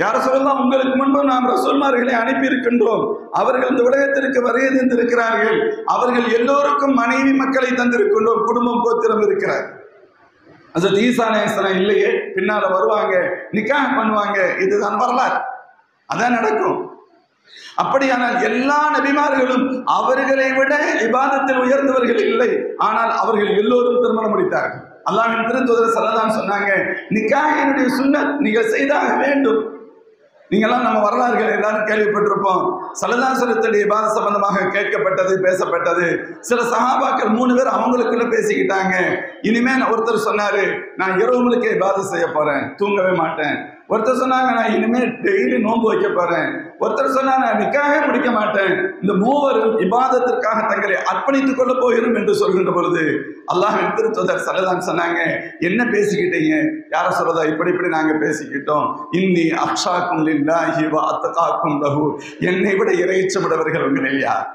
யார் சொல்லலாம், உங்களுக்கு முன்பு நாம் ரசூல்மார்களை அனுப்பி இருக்கின்றோம். அவர்கள் இந்த உலகத்திற்கு வருகை தந்திருக்கிறார்கள். அவர்கள் எல்லோருக்கும் மனைவி மக்களை தந்திருக்கின்றோம். குடும்பம் கோத்திரம் இருக்கிறார். ஹஜ்ரத் ஈசா அலைஹிஸ்ஸலாம் இல்லையே, பின்னால வருவாங்க, நிக்காஹ் பண்ணுவாங்க. இதுதான் வரலாறு, அதான் நடக்கும். அப்படியானால் எல்லா நபிமார்களும் அவர்களை விட இபாதத்தில் உயர்ந்தவர்கள் இல்லை, ஆனால் அவர்கள் எல்லோரும் திருமணம் முடித்தார்கள். அல்லாஹ்வின் திருத்தூதர் ஸல்லல்லாஹு சொன்னாங்க, நிக்காஹினுடைய சுன்னத் நீங்கள் செய்தாக வேண்டும். நீங்கெல்லாம் நம்ம வரலாறுகள் எல்லாரும் கேள்விப்பட்டிருப்போம். ஸல்லல்லாஹு அலைஹி வஸல்லம் இபாதத் சம்பந்தமாக கேட்கப்பட்டது, பேசப்பட்டது. சில சஹாபாக்கள் 3 பேர் அவங்களுக்குள்ள பேசிக்கிட்டாங்க. இனிமே ஒருத்தர் சொன்னாரு, நான் இரவு முழுக்க இபாதத் செய்ய போறேன், தூங்கவே மாட்டேன். ஒருத்தர் சொன்னாங்க, நான் இனிமே டெய்லி நோன்பு வைக்க போறேன். ஒருத்தர் சொன்னாங்க, நான் நிக்காஹே முடிக்க மாட்டேன். இந்த மூவரும் இபாதத்திற்காக தங்களை அர்ப்பணித்துக் கொள்ள போகிறோம் என்று சொல்கின்ற பொழுது அல்லாஹ்வின் திருத்தூதர் ஸல்லல்லாஹு அலைஹி சொன்னாங்க, என்ன பேசிக்கிட்டீங்க? யார சொல்றதா? இப்படி நாங்க பேசிக்கிட்டோம். இன்னி அக்ஷாக்கும் லில்லாஹி வ அத்காக்கும் லஹு. என்னை விட இறையச்சமுடையவர்கள் உங்களில் யார்?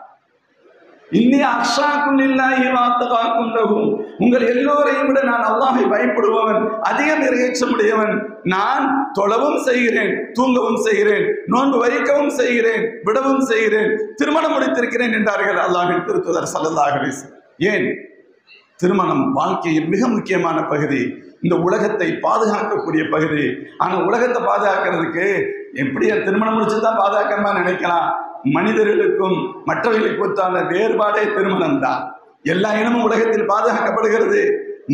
இன்னி அக்ஷாக்கும் லில்லாஹி வ அத்காக்கும் லஹு. உங்கள் எல்லோரையும் விட நான் அல்லாஹ்வை பயப்படுபவன், அதிகம் இறையச்சமுடையவன். நான் தொழவும் செய்கிறேன், தூங்கவும் செய்கிறேன், நோன்பு வைக்கவும் செய்கிறேன், விடவும் செய்கிறேன், திருமணம் முடித்திருக்கிறேன் என்றார்கள் அல்லாஹ்வின் திருத்தூதர் ஸல்லல்லாஹு அலைஹி வஸல்லம். ஏன்? திருமணம் வாழ்க்கையில் மிக முக்கியமான பகுதி, இந்த உலகத்தை பாதுகாக்கக்கூடிய பகுதி. ஆனால் உலகத்தை பாதுகாக்கிறதுக்கு எப்படியா திருமணம் முடிச்சுதான் பாதுகாக்கமா நினைக்கலாம். மனிதர்களுக்கும் மற்றவர்களுக்கு வேறுபாடே திருமணம் தான். எல்லா இனமும் உலகத்தில் பாதுகாக்கப்படுகிறது.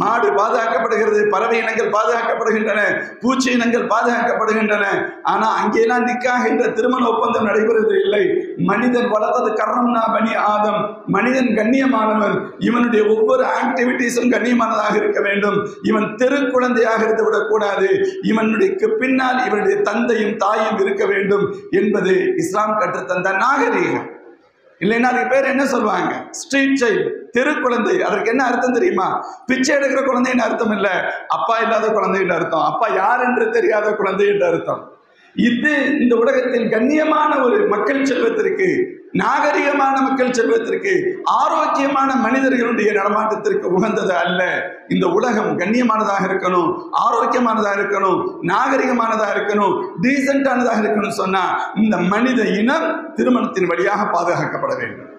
மாடு பாதுகாக்கப்படுகிறது, பறவை இனங்கள் பாதுகாக்கப்படுகின்றன, பூச்சி இனங்கள் பாதுகாக்கப்படுகின்றன. ஆனா அங்கெல்லாம் நிக்காஹ் என்ற திருமண ஒப்பந்தம் நடைபெறுவது இல்லை. மனிதன் வளர்த்தது கர்ரம்னா பனி ஆதம். மனிதன் கண்ணியமானவன். இவனுடைய ஒவ்வொரு ஆக்டிவிட்டிஸும் கண்ணியமானதாக இருக்க வேண்டும். இவன் தெரு குழந்தையாக இருந்து விடக்கூடாது. இவனுடைய பின்னால் இவனுடைய தந்தையும் தாயும் இருக்க வேண்டும் என்பது இஸ்லாம் கற்றுத்தந்த நாகரீகம். இல்லைன்னா அதுக்கு பேர் என்ன சொல்லுவாங்க? ஸ்ட்ரீட் சைல்டு, தெரு குழந்தை. அதற்கு என்ன அர்த்தம் தெரியுமா? பிச்சை எடுக்கிற குழந்தைன்னு அர்த்தம் இல்லை, அப்பா இல்லாத குழந்தை என்று அர்த்தம். அப்பா யார் என்று தெரியாத குழந்தை என்று அர்த்தம். இது இந்த உலகத்தில் கண்ணியமான ஒரு மக்கள் செல்வத்திற்கு, நாகரிகமான மக்கள் செல்வத்திற்கு, ஆரோக்கியமான மனிதர்களுடைய நடமாட்டத்திற்கு உகந்தது அல்ல. இந்த உலகம் கண்ணியமானதாக இருக்கணும், ஆரோக்கியமானதாக இருக்கணும், நாகரிகமானதாக இருக்கணும், டீசென்டானதாக இருக்கணும். சொன்னா இந்த மனித இனம் திருமணத்தின் வழியாக பாதுகாக்கப்பட வேண்டும்.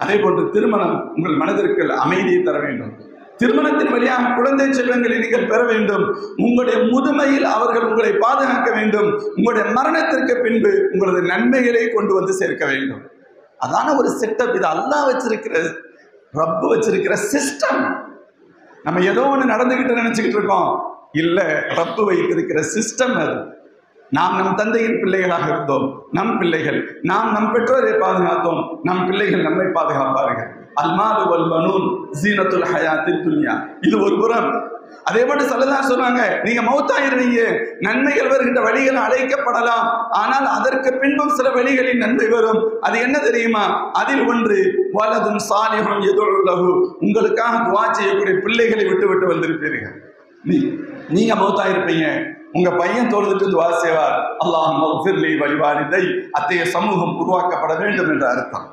அதே போன்று திருமணம் உங்கள் மனதிற்கு அமைதியை தர வேண்டும். திருமணத்தின் வழியாக குழந்தை செல்வங்களை நீங்கள் பெற வேண்டும். உங்களுடைய முதுமையில் அவர்கள் உங்களை பாதுகாக்க வேண்டும். உங்களுடைய மரணத்திற்கு பின்பு உங்களது நன்மைகளை கொண்டு வந்து சேர்க்க வேண்டும். அதான ஒரு செட்டப். இது அல்லாஹ் வச்சிருக்கிற, ரப்பு வச்சிருக்கிற சிஸ்டம். நம்ம ஏதோ ஒன்று நடந்துகிட்டு நினைச்சுக்கிட்டு இருக்கோம். இல்ல, ரப்பு வைத்திருக்கிற சிஸ்டம் அது. நாம் நம் தந்தையின் பிள்ளைகளாக இருந்தோம், நம் பிள்ளைகள், நாம் நம் பெற்றோரை பாதுகாத்தோம், நம் பிள்ளைகள் நம்மை பாதுகாப்பார்கள். அல்மாலு வல் பனூன் ஜீனத்துல் ஹயாத்தித் துன்யா. இது ஒரு புறம். அதே போன்று ஸல்லல்லாஹு சொல்றாங்க, நீங்க மௌத்தாயிருவீங்க, நன்மைகள் வருகின்ற வழிகள் அழைக்கப்படலாம், ஆனால் அதற்கு பின்பும் சில வழிகளில் நன்மை வரும். அது என்ன தெரியுமா? அதில் ஒன்று வலதுன் சாலிஹுன் யதுஉ லஹு. உங்களுக்காக துஆ செய்யக்கூடிய பிள்ளைகளை விட்டு விட்டு வந்திருப்பீர்கள். நீங்க மௌத்தாயிருப்பீங்க, உங்க பையன் தொழுதுட்டு துஆ செய்வார், அல்லாஹும்ம ஃபிர்லி வலிவாலிதை. அத்தகைய சமூகம் உருவாக்கப்பட வேண்டும் என்ற அர்த்தம்.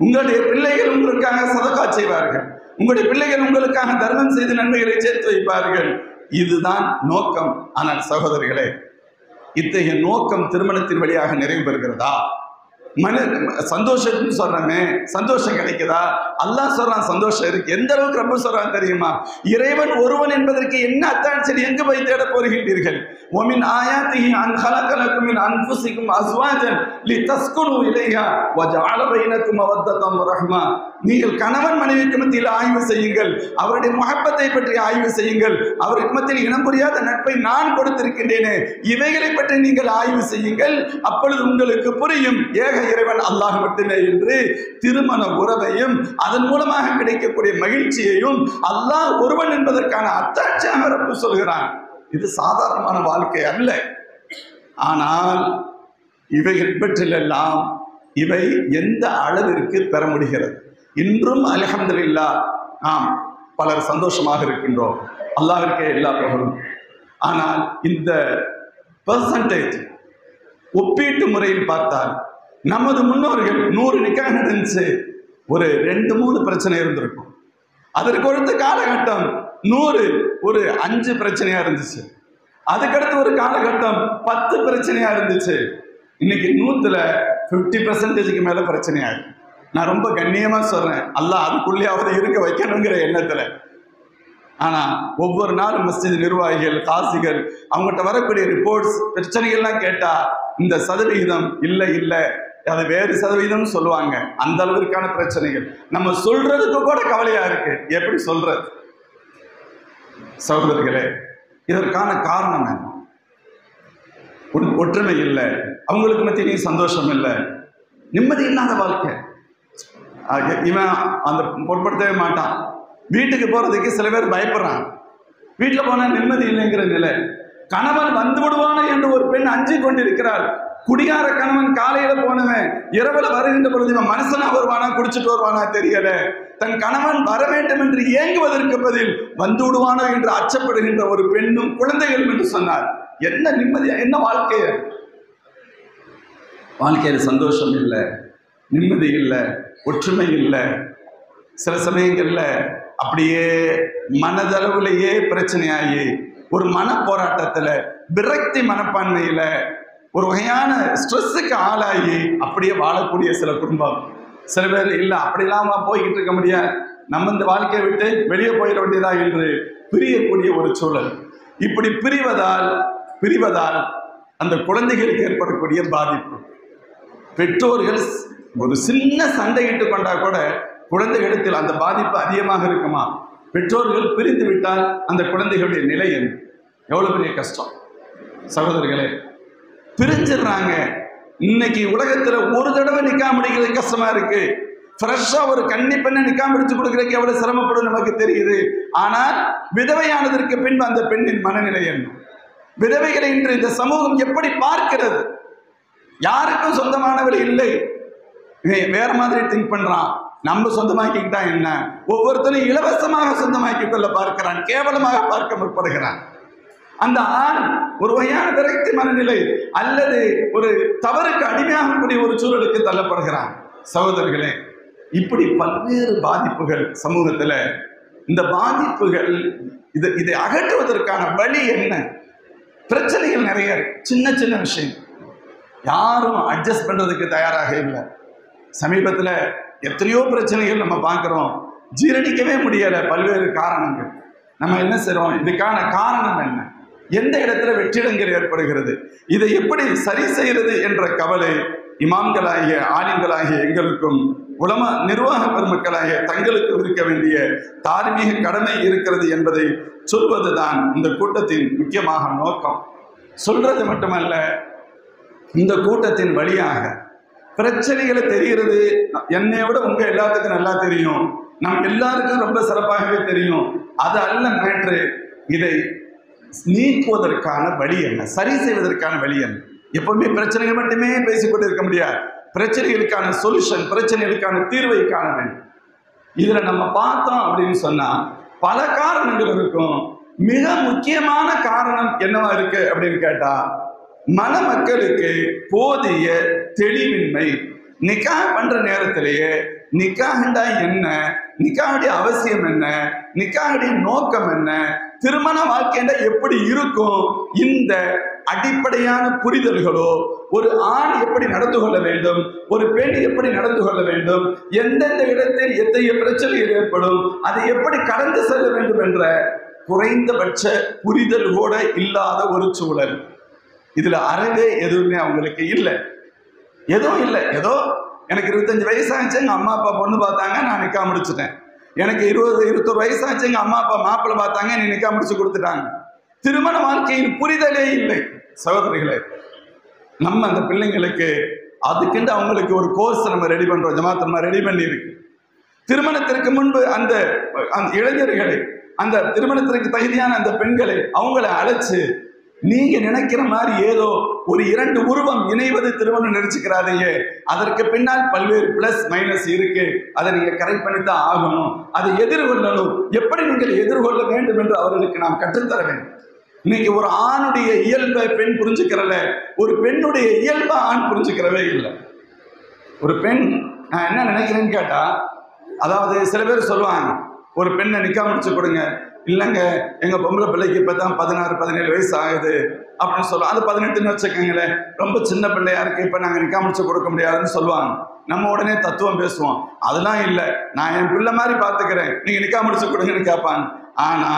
உங்களுடைய பிள்ளைகள் உங்களுக்காக சதகா செய்வார்கள். உங்களுடைய பிள்ளைகள் உங்களுக்காக தர்மம் செய்து நன்மைகளை சேர்த்து வைப்பார்கள். இதுதான் நோக்கம். ஆனால் சகோதரிகளே, இத்தகைய நோக்கம் திருமணத்தின் வழியாக நிறைவு பெறுகிறதா? சந்தோஷம் சொல்றமே, சந்தோஷம் கிடைக்குதா? அல்லாஹ் சொல்றான் சந்தோஷம் இருக்கு. எந்த அளவுக்கு ரப்பு சொல்றான் தெரியுமா? இறைவன் ஒருவன் என்பதற்கு என்ன அத்தாட்சி எங்கு போய் தேட போகிறீர்கள்? وَمِنْ آيَاتِهِ أَنْ خَلَقَ لَكُم مِّنْ أَنفُسِكُمْ أَزْوَاجًا لِتَسْكُنُوا إِلَيْهَا وَجَعَلَ بَيْنَكُم مَّوَدَّةً وَرَحْمَةً. நீங்கள் கணவன் மனைவிக்கு மத்தியில் ஆய்வு செய்யுங்கள், அவருடைய முஹப்பத்தை பற்றி ஆய்வு செய்யுங்கள். அவருக்கு மத்தியில் இனம் புரியாத நட்பை நான் கொடுத்திருக்கின்றேனே, இவைகளை பற்றி நீங்கள் ஆய்வு செய்யுங்கள். அப்பொழுது உங்களுக்கு புரியும் ஏக இறைவன் அல்லாஹ் மட்டுமே என்று. திருமண உறவையும் அதன் மூலமாக கிடைக்கக்கூடிய மகிழ்ச்சியையும் அல்லாஹ் ஒருவன் என்பதற்கான அத்தாட்சியாக ரப்பு சொல்கிறான். இது சாதாரணமான வாழ்க்கை அல்ல. ஆனால் இவைகள் பற்றிலெல்லாம் இவை எந்த அளவிற்கு பெற முடிகிறது? இன்றும் அல்ஹம்துலில்லாஹ் நாம் பலர் சந்தோஷமாக இருக்கின்றோம், அல்லாஹ்விற்கே எல்லா புகழும். ஆனால் இந்த பெர்சன்டேஜ் ஒப்பீட்டு முறையில் பார்த்தால் நமது முன்னோர்கள் 100 நிக்காஹ் நடந்துச்சு, ஒரு 2-3 பிரச்சனை இருந்திருக்கும். அதற்கு அடுத்த காலகட்டம் 100 ஒரு 5 பிரச்சனையா இருந்துச்சு. அதுக்கடுத்து ஒரு காலகட்டம் 10 பிரச்சனையா இருந்துச்சு. இன்னைக்கு 100ல 50% மேல பிரச்சனையா இருக்கு. நான் ரொம்ப கண்ணியமா சொல்றேன், அல்லாஹ் அதுக்குள்ளேயாவது இருக்க வைக்கணுங்கிற எண்ணத்துல. ஆனா ஒவ்வொரு நாளும் மஸ்ஜித் நிர்வாகிகள், காசிகள் அவங்ககிட்ட வரக்கூடிய ரிப்போர்ட்ஸ் பிரச்சனைகள்லாம் கேட்டா இந்த சதவிகிதம் இல்லை அது வேறு சதவீதம் சொல்லுவாங்க. அந்த அளவிற்கான பிரச்சனைகள் நம்ம சொல்றதுக்கு கூட கவலையா இருக்கு. எப்படி சொல்றது? சகோதரர்களே, இதற்கான காரணம் என்ன? ஒற்றுமை இல்லை, அவங்களுக்கு மத்தியிலையும் சந்தோஷம் இல்லை, நிம்மதி இல்லாத வாழ்க்கை. இவன் அந்த பொருட்படுத்தவே மாட்டான். வீட்டுக்கு போறதுக்கு சில பேர் பயப்படுறாங்க. வீட்டில் போனா நிம்மதி இல்லைங்கிற நிலை. கணவன் வந்து விடுவானோ என்று ஒரு பெண் அஞ்சு கொண்டிருக்கிறாள். குடிகார கணவன் காலையில போனவன் இரவுல வருகின்ற பொழுது இவன் மனுஷனா வருவானா குடிச்சிட்டு வருவானா தெரியல. தன் கணவன் வர வேண்டும் என்று ஏங்குவதற்கு பதில் வந்து விடுவானோ என்று அச்சப்படுகின்ற ஒரு பெண்ணும் குழந்தைகளும் என்று சொன்னார். என்ன நிம்மதியா, என்ன வாழ்க்கையில் சந்தோஷம் இல்லை, நிம்மதி இல்லை, ஒற்றுமை இல்லை. சில சமயங்கள்ல அப்படியே மனதளவுலேயே பிரச்சனையாகி ஒரு மன போராட்டத்துல, விரக்தி மனப்பான்மையில, ஒரு வகையான ஸ்ட்ரெஸ்ஸுக்கு ஆளாகி அப்படியே வாழக்கூடிய சில குடும்பம். சில பேர் இல்லை அப்படிலாம் போய்கிட்டு இருக்க முடியாது, நம்ம இந்த வாழ்க்கையை விட்டு வெளியே போயிட வேண்டியதா என்று பிரியக்கூடிய ஒரு சூழல். இப்படி பிரிவதால் அந்த குழந்தைகளுக்கு ஏற்படக்கூடிய பாதிப்பு. பெற்றோர்கள் ஒரு சின்ன சண்டையிட்டு கொண்டா கூட குழந்தைகளிடத்தில் அந்த பாதிப்பு அதிகமாக இருக்குமா? பெற்றோர்கள் பிரிந்து விட்டால் அந்த குழந்தைகளுடைய நிலை என்ன? எவ்வளவு பெரிய கஷ்டம் சகோதரர்களே. பிரிஞ்சிடுறாங்க. இன்னைக்கு உலகத்துல ஒரு தடவை நிக்காம முடிக்கிறது கஷ்டமா இருக்கு. ஃப்ரெஷ்ஷா ஒரு கன்னி பெண்ணை நிக்காம முடிச்சு கொடுக்கறதுக்கு எவ்வளவு சிரமப்படும் நமக்கு தெரியுது. ஆனால் விதவையானதற்கு பின்பு அந்த பெண்ணின் மனநிலை என்ன? விதவைகளை இன்று இந்த சமூகம் எப்படி பார்க்கிறது? யாருக்கும் சொந்தமானவர் இல்லை, வேற மாதிரி திங்க் பண்றான். நம்ம சொந்தமாக்கிக்கிட்டா என்ன? ஒவ்வொருத்தரும் இலவசமாக சொந்தமாக்கி கொள்ள பார்க்கிறான், கேவலமாக பார்க்க முற்படுகிறான். அந்த ஆண் ஒரு வகையான விரக்தி மனநிலை அல்லது ஒரு தவறுக்கு அடிமையாகக்கூடிய ஒரு சூழலுக்கு தள்ளப்படுகிறான். சகோதரர்களே, இப்படி பல்வேறு பாதிப்புகள் சமூகத்துல. இந்த பாதிப்புகள் இதை அகற்றுவதற்கான வழி என்ன? பிரச்சனைகள் நிறைய இருக்கு. சின்ன சின்ன விஷயம் யாரும் அட்ஜஸ்ட் பண்றதுக்கு தயாராக இல்லை. சமீபத்தில் எத்தனையோ பிரச்சனைகள் நம்ம பார்க்குறோம், ஜீரணிக்கவே முடியலை. பல்வேறு காரணங்கள். நம்ம என்ன செய்கிறோம்? இதுக்கான காரணம் என்ன? எந்த இடத்துல வெற்றிடங்கள் ஏற்படுகிறது? இதை எப்படி சரி செய்கிறது என்ற கவலை இமாம்களாகிய ஆலிம்களாகிய எங்களுக்கும் உலமா நிர்வாக பெருமக்களாகிய தங்களுக்கு இருக்க வேண்டிய தார்மீக கடமை இருக்கிறது என்பதை சொல்வதுதான் இந்த கூட்டத்தின் முக்கியமாக நோக்கம். சொல்றது மட்டுமல்ல, இந்த கூட்டத்தின் வழியாக பிரச்சனைகளை தெரிகிறது. என்னை விட உங்க எல்லாத்துக்கும் நல்லா தெரியும், நம் எல்லாருக்கும் ரொம்ப சிறப்பாகவே தெரியும். அது அல்ல மேற்று. இதை நீக்குவதற்கான வழி என்ன? சரி செய்வதற்கான வழி என்ன? எப்பவுமே பிரச்சனைகள் மட்டுமே பேசிக்கொண்டு இருக்க முடியாது. பிரச்சனைகளுக்கான சொல்யூஷன், பிரச்சனைகளுக்கான தீர்வை காண வேண்டும். இதுல நம்ம பார்த்தோம் அப்படின்னு சொன்னா பல காரணங்கள் இருக்கும். மிக முக்கியமான காரணம் என்னவா இருக்கு அப்படின்னு கேட்டா, மணமக்களுக்கு போதிய தெளிவின்மை. நிக்காஹ் பண்ற நேரத்திலேயே நிக்காஹ்ண்டா என்ன, நிக்காஹுடைய அவசியம் என்ன, நிக்காஹுடைய நோக்கம் என்ன, திருமண வாழ்க்கையில எப்படி இருக்கும்? இந்த அடிப்படையான புரிதல்களோ, ஒரு ஆண் எப்படி நடந்து கொள்ள வேண்டும், ஒரு பெண் எப்படி நடந்து கொள்ள வேண்டும், எந்தெந்த இடத்தில் எத்தகைய பிரச்சனைகள் ஏற்படும், அதை எப்படி கடந்து செல்ல வேண்டும் என்ற குறைந்தபட்ச புரிதல் கூட இல்லாத ஒரு சூழல். இதுல அறவே எதுவுமே அவங்களுக்கு இல்லை, எதுவும் இல்லை. ஏதோ எனக்கு 25 வயசாச்சு, எங்க அம்மா அப்பா பொண்ணு பார்த்தாங்க, நான் நிக்கா முடிச்சுட்டேன். எனக்கு 21 வயசாச்சு, எங்க அம்மா அப்பா மாப்பிள்ளை பார்த்தாங்க, நீ நிக்கா முடிச்சு கொடுத்துட்டாங்க. திருமண வாழ்க்கையின் புரிதலே இல்லை. சகோதரிகளே, நம்ம அந்த பிள்ளைங்களுக்கு அதுக்குண்டு அவங்களுக்கு ஒரு கோர்ஸ் நம்ம ரெடி பண்றோம், ஜமாத் நம்ம ரெடி பண்ணி இருக்கு. திருமணத்திற்கு முன்பு அந்த இளைஞர்களை, அந்த திருமணத்திற்கு தகுதியான அந்த பெண்களை அவங்கள அழைச்சு, நீங்க நினைக்கிற மாதிரி ஏதோ ஒரு 2 உருவம் இணைவது திருமணம் நினைச்சுக்கிறாதீங்க. அதற்கு பின்னால் பல்வேறு பிளஸ் மைனஸ் இருக்கு. அதை நீங்க கரெக்ட் பண்ணித்தான் ஆகணும். அதை எதிர்கொள்ளணும். எப்படி நீங்கள் எதிர்கொள்ள வேண்டும் என்று அவர்களுக்கு நாம் கற்றுத்தர வேண்டும். இன்னைக்கு ஒரு ஆணுடைய இயல்பை பெண் புரிஞ்சுக்கிறல, ஒரு பெண்ணுடைய இயல்பை ஆண் புரிஞ்சுக்கிறவே இல்லை. ஒரு பெண், நான் என்ன நினைக்கிறேன்னு கேட்டா, அதாவது சில பேர் சொல்லுவாங்க, ஒரு பெண்ணை நிக்கா முடிச்சு கொடுங்க. இல்லைங்க, எங்க பொம்பளை பிள்ளைக்கு இப்பதான் 16-17 வயசு ஆகுது அப்படின்னு சொல்லுவாங்க. அது 18ன்னு வச்சுக்கோங்களேன், ரொம்ப சின்ன பிள்ளையா இருக்கு, இப்ப நாங்க நிக்கா முடிச்சு கொடுக்க முடியாதுன்னு சொல்லுவாங்க. நம்ம உடனே தத்துவம் பேசுவோம், அதெல்லாம் இல்லை, நான் என் பிள்ளை மாதிரி பாத்துக்கிறேன், நீங்க நிக்கா முடிச்சு கொடுங்கன்னு கேட்பாங்க. ஆனா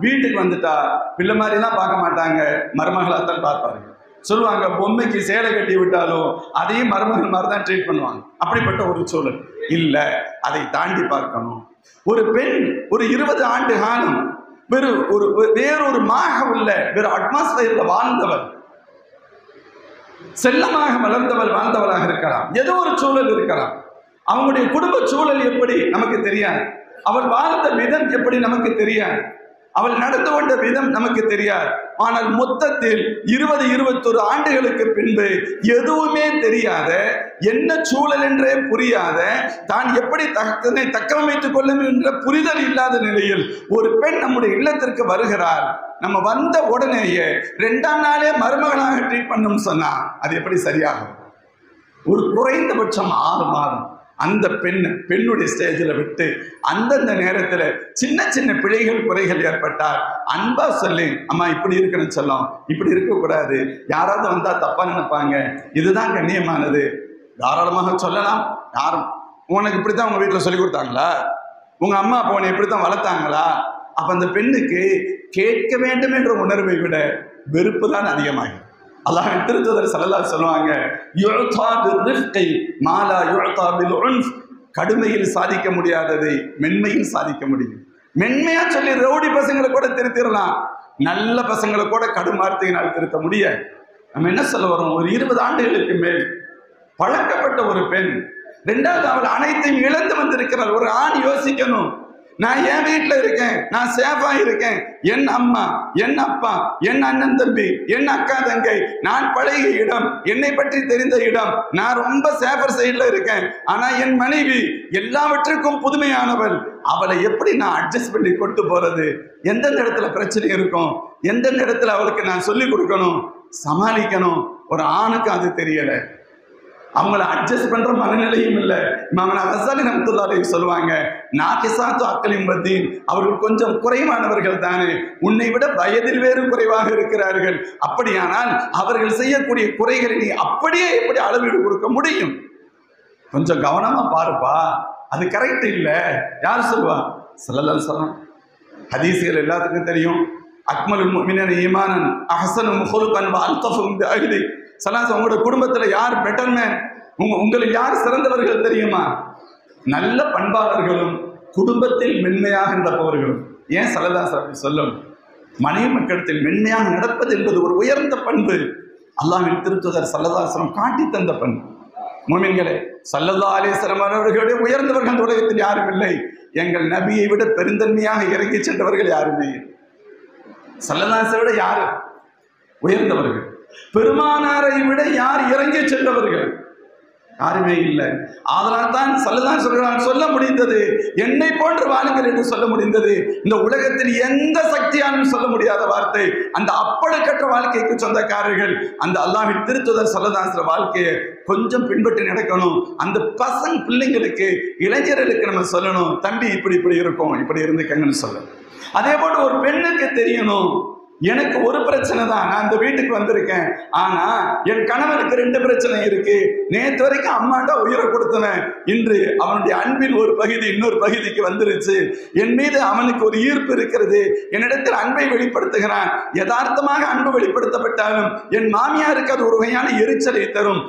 வீட்டுக்கு வந்துட்டா பிள்ளை மாதிரிலாம் பார்க்க மாட்டாங்க, மருமகளாத்தான் பார்ப்பாரு. சொல்லுவாங்க, பொம்மைக்கு சேலை கட்டி விட்டாலும் அதையும் மருமகள் மாதிரி தான் ட்ரீட் பண்ணுவாங்க. அப்படிப்பட்ட ஒரு சூழல் இல்லை, அதை தாண்டி பார்க்கணும். ஒரு பெண் ஒரு 20 ஆண்டு காலம் வேறொரு மாக உள்ள வேறு அட்மாஸ்பியர்ல வாழ்ந்தவர், செல்லமாக வளர்ந்தவர், வாழ்ந்தவராக இருக்கலாம். ஏதோ ஒரு சூழல் இருக்கலாம். அவங்களுடைய குடும்ப சூழல் எப்படி நமக்கு தெரியாது, அவள் வாழ்ந்த விதம் எப்படி நமக்கு தெரியாது, அவள் நடந்து கொண்ட விதம் நமக்கு தெரியாது. ஆனால் மொத்தத்தில் 20-21 ஆண்டுகளுக்கு பின்பு எதுவுமே தெரியாத, என்ன சூழல் என்றே புரியாத, தான் எப்படி தன்னை தக்கமைத்துக் கொள்ளும் என்ற புரிதல் இல்லாத நிலையில் ஒரு பெண் நம்முடைய இல்லத்திற்கு வருகிறார். நம்ம வந்த உடனேயே 2ஆம் நாளே மருமகளாக ட்ரீட் பண்ணணும்னு சொன்னா அது எப்படி சரியாகும்? ஒரு குறைந்தபட்சம் 6 மாதம் அந்த பெண்ணுடைய ஸ்டேஜில் விட்டு, அந்தந்த நேரத்தில் சின்ன சின்ன பிழைகள் குறைகள் ஏற்பட்டால் அன்பா சொல்லி, அம்மா இப்படி இருக்கணும்னு சொல்லும், இப்படி இருக்கக்கூடாது, யாராவது வந்தா தப்பா நினைப்பாங்க, இதுதான் கண்ணியமானது, தாராளமாக சொல்லலாம். யாரும் உனக்கு இப்படித்தான் உங்க வீட்டில் சொல்லி கொடுத்தாங்களா, உங்க அம்மா அப்பா உன்னை இப்படித்தான் வளர்த்தாங்களா? அப்ப அந்த பெண்ணுக்கு கேட்க வேண்டும் என்ற உணர்வை விட வெறுப்பு தான் அதிகமாகும். அல்லாஹ்வின் திருத்தூதர் ஸல்லல்லாஹு அலைஹி சொல்லுவாங்க, யுஅதா பிர்ரிஃகி மா லா யுஅதா பில் உன்ஃப். கடுமையில் சாதிக்க முடியாததை மென்மையில் சாதிக்க முடியும். மென்மையா சொல்லி ரவுடி பசங்களை கூட திருத்திடலாம், நல்ல பசங்களை கூட கடும் வார்த்தையினால் திருத்த முடியாது. நம்ம என்ன சொல்ல வரோம்? ஒரு 20 ஆண்டுகளுக்கு மேல் பழக்கப்பட்ட ஒரு பெண், 2வது அவள் அனைத்தையும் இழந்து வந்திருக்கிறாள். ஒரு ஆண் யோசிக்கணும், நான் என் வீட்டில் இருக்கேன், நான் சேஃபா இருக்கேன், என் அம்மா, என் அப்பா, என் அண்ணன் தம்பி, என் அக்கா தங்கை, நான் பழகிய இடம், என்னை பற்றி தெரிந்த இடம், நான் ரொம்ப சேஃபர் சைடில் இருக்கேன். ஆனா என் மனைவி எல்லாவற்றுக்கும் புதுமையானவள், அவளை எப்படி நான் அட்ஜஸ்ட் பண்ணி கொண்டு போறது? எந்தெந்த இடத்துல பிரச்சனை இருக்கும், எந்தெந்த இடத்துல அவளுக்கு நான் சொல்லி கொடுக்கணும், சமாளிக்கணும். ஒரு ஆணுக்கு அது தெரியல, அவங்கள அட்ஜஸ்ட் பண்ற மனநிலையும் இல்லை. இமாம் கசாலி ரஹ்மத்துல்லாஹி அலைஹி சொல்லுவாங்க, நாகிசாத்து அக்லின் பதீன், அவர்கள் கொஞ்சம் குறைவானவர்கள் தானே, உன்னை விட வயதில் வேறு குறைவாக இருக்கிறார்கள். அப்படியானால் அவர்கள் செய்யக்கூடிய குறைகளை நீ அப்படியே எப்படி அளவீடு கொடுக்க முடியும்? கொஞ்சம் கவனமா பாருப்பா, அது கரெக்ட் இல்லை. யார் சொல்லுவா? ஸல்லல்லாஹு அலைஹி வஸல்லம். ஹதீஸ்கள் எல்லாத்துக்கும் தெரியும். அக்மலுல் முஃமினீன ஈமானன் அஹ்ஸனுஹும் குலுகன் வ அல்தஃபுஹும் பி அஹ்லி. ஸல்லல்லாஹு உங்களோட குடும்பத்துல யார் பெட்டர் மேன், உங்களுக்கு யார் சிறந்தவர்கள் தெரியுமா? நல்ல பண்பாளர்களும் குடும்பத்தில் மென்மையாக நடப்பவர்களும். ஏன் ஸல்லல்லாஹு அலைஹி வஸல்லம் மனைவி மக்களிடத்தில் மென்மையாக நடப்பது என்பது ஒரு உயர்ந்த பண்பு. அல்லாஹ்வின் திருத்தூதர் ஸல்லல்லாஹு அலைஹி வஸல்லம் காட்டி தந்த பண்பு. முஃமின்களே, ஸல்லல்லாஹு அலைஹி வஸல்லம் அவர்களுடைய உயர்ந்தவர்கள் இந்த உலகத்தில் யாரும் இல்லை. எங்கள் நபியை விட பெருந்தன்மையாக இறங்கி சென்றவர்கள் யாருமே. ஸல்லல்லாஹு அலைஹி விட யாரு உயர்ந்தவர்கள்? பெருமானாரை விட யார் இறங்கி சென்றவர்கள்? யாருமே இல்லை. அதனால் தான் சொல்லதான் சொல்கிறான், சொல்ல முடிந்தது என்னை போன்று வாழுங்கள் என்று சொல்ல முடிந்தது. இந்த உலகத்தில் எந்த சக்தியாலும் சொல்ல முடியாத வார்த்தை. அந்த அப்பழுக்கற்ற வாழ்க்கைக்கு சொந்தக்காரர்கள் அந்த அல்லாஹ்வின் திருத்துதர் ஸல்லல்லாஹு அலைஹி வாழ்க்கையை கொஞ்சம் பின்பற்றி நடக்கணும். அந்த பிள்ளைங்களுக்கு இளைஞர்களுக்கு நம்ம சொல்லணும், தம்பி இப்படி இப்படி இருக்கும், இப்படி இருந்துக்கங்கன்னு சொல்லணும். அதே போல ஒரு பெண்ணுக்கு தெரியணும், எனக்கு ஒரு பிரச்சனை தான், நான் இந்த வீட்டுக்கு வந்திருக்கேன், ஆனா என் கணவனுக்கு 2 பிரச்சனை இருக்கு. நேற்று வரைக்கும் அம்மாட்ட உயிரை கொடுத்தவன் இன்று அவனுடைய அன்பின் ஒரு பகுதி இன்னொரு பகுதிக்கு வந்துருச்சு. என் மீது அவனுக்கு ஒரு ஈர்ப்பு இருக்கிறது, என்னிடத்தில் அன்பை வெளிப்படுத்துகிறான். யதார்த்தமாக அன்பு வெளிப்படுத்தப்பட்டாலும் என் மாமியாருக்கு அது ஒரு வகையான எரிச்சலை தரும்.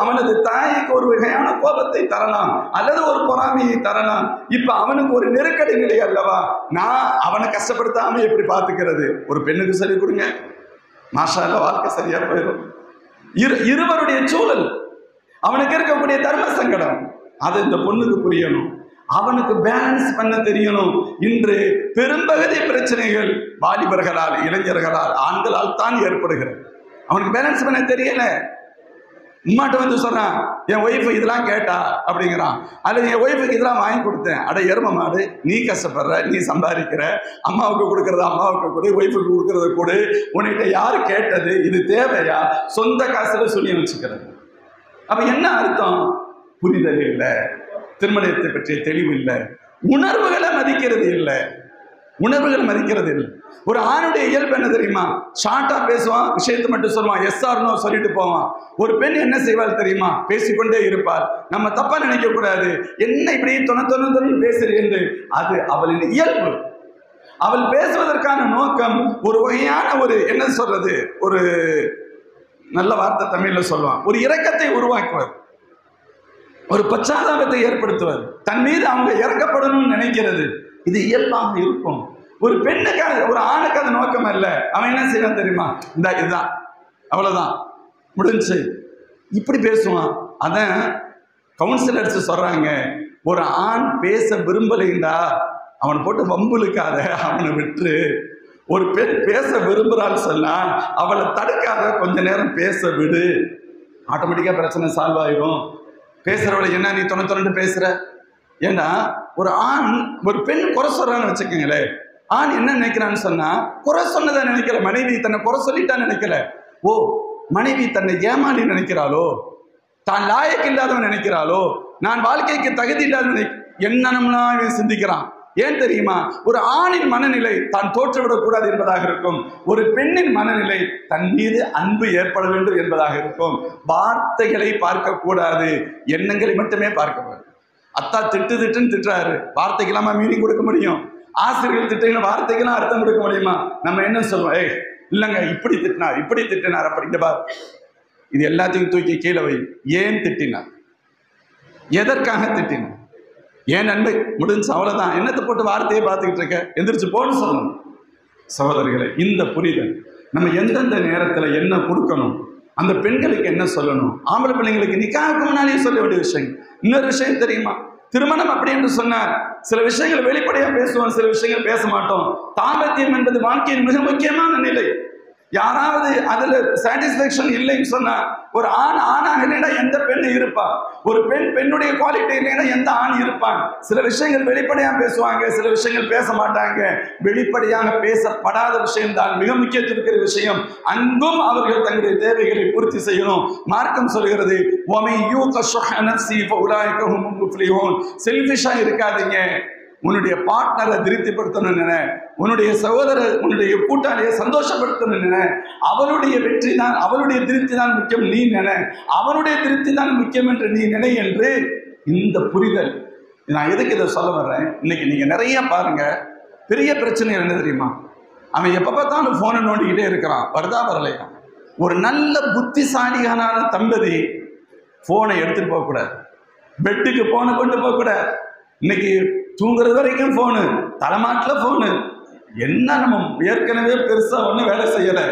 அவனது தாய்க்கு ஒரு வகையான கோபத்தை தரலாம், அல்லது ஒரு பொறாமையை தரலாம். இப்ப அவனுக்கு ஒரு நெருக்கடி நிலை அல்லவா, நான் அவனை கஷ்டப்படுத்தாம எப்படி பார்த்துக்கிறது? ஒரு பெண்ணுக்கு சொல்லி கொடுங்க, மாஷா அல்லாஹ், வாழ்க்கை சரியா போயிடும். இருவருடைய சூழல், அவனுக்கு இருக்கக்கூடிய தர்ம சங்கடம், அது இந்த பொண்ணுக்கு புரியணும். அவனுக்கு பேலன்ஸ் பண்ண தெரியணும். இன்று பெரும்பகுதி பிரச்சனைகள் வாலிபர்களால், இளைஞர்களால், ஆண்களால் தான் ஏற்படுகிறது. அவனுக்கு பேலன்ஸ் பண்ண தெரியல. உம்மாட்ட வந்து சொல்றான், என் ஒய்ஃபு இதெல்லாம் கேட்டா அப்படிங்கிறான், அல்லது என் ஒய்ஃபுக்கு இதெல்லாம் வாங்கி கொடுத்தேன். அட எரும மாடு, நீ கஷ்டப்படுற, நீ சம்பாதிக்கிற, அம்மாவுக்கு கொடுக்கறத அம்மாவுக்கு கொடு, ஒய்ஃபுக்கு கொடுக்கறத கொடு, உன்கிட்ட யாரு கேட்டது? இது தேவையா? சொந்த காசுல சொல்லி வச்சுக்கிறது. அப்ப என்ன அர்த்தம்? புரிதல் இல்லை, திருமணத்தை பற்றிய தெளிவு இல்லை, உணர்வுகளை மதிக்கிறது இல்லை, உணர்வுகள் மதிக்கிறது இல்லை. ஒரு ஆணுடைய இயல்பு என்ன தெரியுமா? ஷார்ட்டா பேசுவான், விஷயத்தை மட்டும் சொல்லுவான், எஸ் ஆர் நோ சொல்லிட்டு போவான். ஒரு பெண் என்ன செய்வாள் தெரியுமா? பேசிக்கொண்டே இருப்பாள். நம்ம தப்பா நினைக்க கூடாது, என்ன இப்படி தொண்ணு பேசுறீங்க, அது அவளின் இயல்பு. அவள் பேசுவதற்கான நோக்கம் ஒரு வகையான ஒரு என்ன சொல்றது, ஒரு நல்ல வார்த்தை தமிழ்ல சொல்லுவான், ஒரு இரக்கத்தை உருவாக்குவது, ஒரு பச்சாதாபத்தை ஏற்படுத்துவது, தன் மீது அவங்க இறக்கப்படணும்னு நினைக்கிறது. இது இயல்பாக இருக்கும். ஒரு பெண்ணுக்கு ஒரு ஆணுக்கு அது நோக்கம் அல்ல. அவன் என்ன செய்வான் தெரியுமா? இந்த இதுதான், அவ்வளவுதான், முடிஞ்சு, இப்படி பேசுவான். அதான் கவுன்சிலர்ஸ் சொல்றாங்க, ஒரு ஆண் பேச விரும்பலைண்டா அவனை போட்டு வம்புலுக்காத, அவனை விட்டு. ஒரு பெண் பேச விரும்புறான்னு சொன்னா அவளை தடுக்காத, கொஞ்ச நேரம் பேச விடு, ஆட்டோமேட்டிக்கா பிரச்சனை சால்வ் ஆயிடும். பேசுறவளை என்ன நீ தொண்ணு பேசுற? ஏன்னா ஒரு ஆண் ஒரு பெண் குறை சொல்றான்னு வச்சுக்கோங்களேன், ஆண் என்ன நினைக்கிறான்னு சொன்னா, குறை சொன்னதை நினைக்கல, மனைவி தன்னை குறை சொல்லிட்டான்னு நினைக்கல. ஓ, மனைவி தன்னை ஏமாளி நினைக்கிறாளோ, தான் லாயக்கு இல்லாதவன் நினைக்கிறாளோ, நான் வாழ்க்கைக்கு தகுதி இல்லாத என்னன்னா சிந்திக்கிறான். ஏன் தெரியுமா? ஒரு ஆணின் மனநிலை தான் தோற்றுவிடக்கூடாது என்பதாக இருக்கும். ஒரு பெண்ணின் மனநிலை தன் மீது அன்பு ஏற்பட வேண்டும் என்பதாக இருக்கும். வார்த்தைகளை பார்க்க கூடாது, எண்ணங்களை மட்டுமே பார்க்க. அத்தா திட்டுன்னு திட்டுறாரு, வார்த்தைக்கெல்லாமா மீனிங் கொடுக்க முடியும்? ஆசிரியர்கள் திட்டுகிற வார்த்தைக்கெல்லாம் அர்த்தம் கொடுக்க முடியுமா? நம்ம என்ன சொல்லுவோம், ஏய் இல்லைங்க இப்படி திட்டினார், இப்படி திட்டினார், அப்படிங்க பார், இது எல்லாத்தையும் தூக்கி கீழே வை. ஏன் திட்டினார்? எதற்காக திட்டினார்? ஏன் நன்மை முடிஞ்சு, அவ்வளவுதான். என்னத்தை போட்டு வார்த்தையை பார்த்துக்கிட்டு இருக்க, எந்திரிச்சு போன்னு சொல்லணும். சகோதரிகளை, இந்த புரிதல், நம்ம எந்தெந்த நேரத்தில் என்ன கொடுக்கணும், அந்த பெண்களுக்கு என்ன சொல்லணும், ஆம்பளை பிள்ளைங்களுக்கு நிக்காவுக்கு முன்னாலேயே சொல்ல வேண்டிய விஷயம். இன்னொரு விஷயம் தெரியுமா? திருமணம் அப்படி என்று சொன்னார், சில விஷயங்கள் வெளிப்படையா பேசுவோம், சில விஷயங்கள் பேச மாட்டோம். தாம்பத்தியம் என்பது வாழ்க்கையின் மிக முக்கியமான நிலை. யாராவது அதுல சாட்டிஸ்பேக்ஷன் இல்லைன்னு சொன்னா, ஒரு ஆண் ஆணாக இல்லைன்னா எந்த பெண்ணு இருப்பான், ஒரு பெண் பெண்ணுடைய குவாலிட்டி இல்லைன்னா எந்த ஆண் இருப்பான். சில விஷயங்கள் வெளிப்படையாக பேசுவாங்க, சில விஷயங்கள் பேச மாட்டாங்க. வெளிப்படையாக பேசப்படாத விஷயம்தான் மிக முக்கியத்துவம் இருக்கிற விஷயம். அங்கும் அவர்கள் தங்களுடைய தேவைகளை பூர்த்தி செய்யணும். மார்க்கம் சொல்கிறது, செல்ஃபிஷா இருக்காதீங்க, உன்னுடைய பார்ட்னரை திருப்திப்படுத்தணும் நினை, உன்னுடைய சகோதரர் உன்னுடைய கூட்டாளியை சந்தோஷப்படுத்தணும் நினை, அவளுடைய வெற்றி தான், அவளுடைய திருப்தி தான் முக்கியம் நீ நினை, அவனுடைய திருப்தி தான் முக்கியம் என்று நீ நினை என்று இந்த புரிதல். நான் எதுக்கு இதை சொல்ல வர்றேன்? இன்னைக்கு நீங்க நிறைய பாருங்க, பெரிய பிரச்சனை என்ன தெரியுமா? அவன் எப்ப பார்த்தாலும் போனை நோண்டிக்கிட்டே இருக்கிறான், வருதா வரலையா? ஒரு நல்ல புத்திசாலியான தம்பதி போனை எடுத்துட்டு போக கூடாது, பெட்டுக்கு போனை கொண்டு போக கூடாது. இன்னைக்கு தூங்குறது வரைக்கும் போனு, தலைமாட்டில் போனு. என்ன நம்ம ஏற்கனவே பெருசா ஒன்றும் வேலை செய்யலை,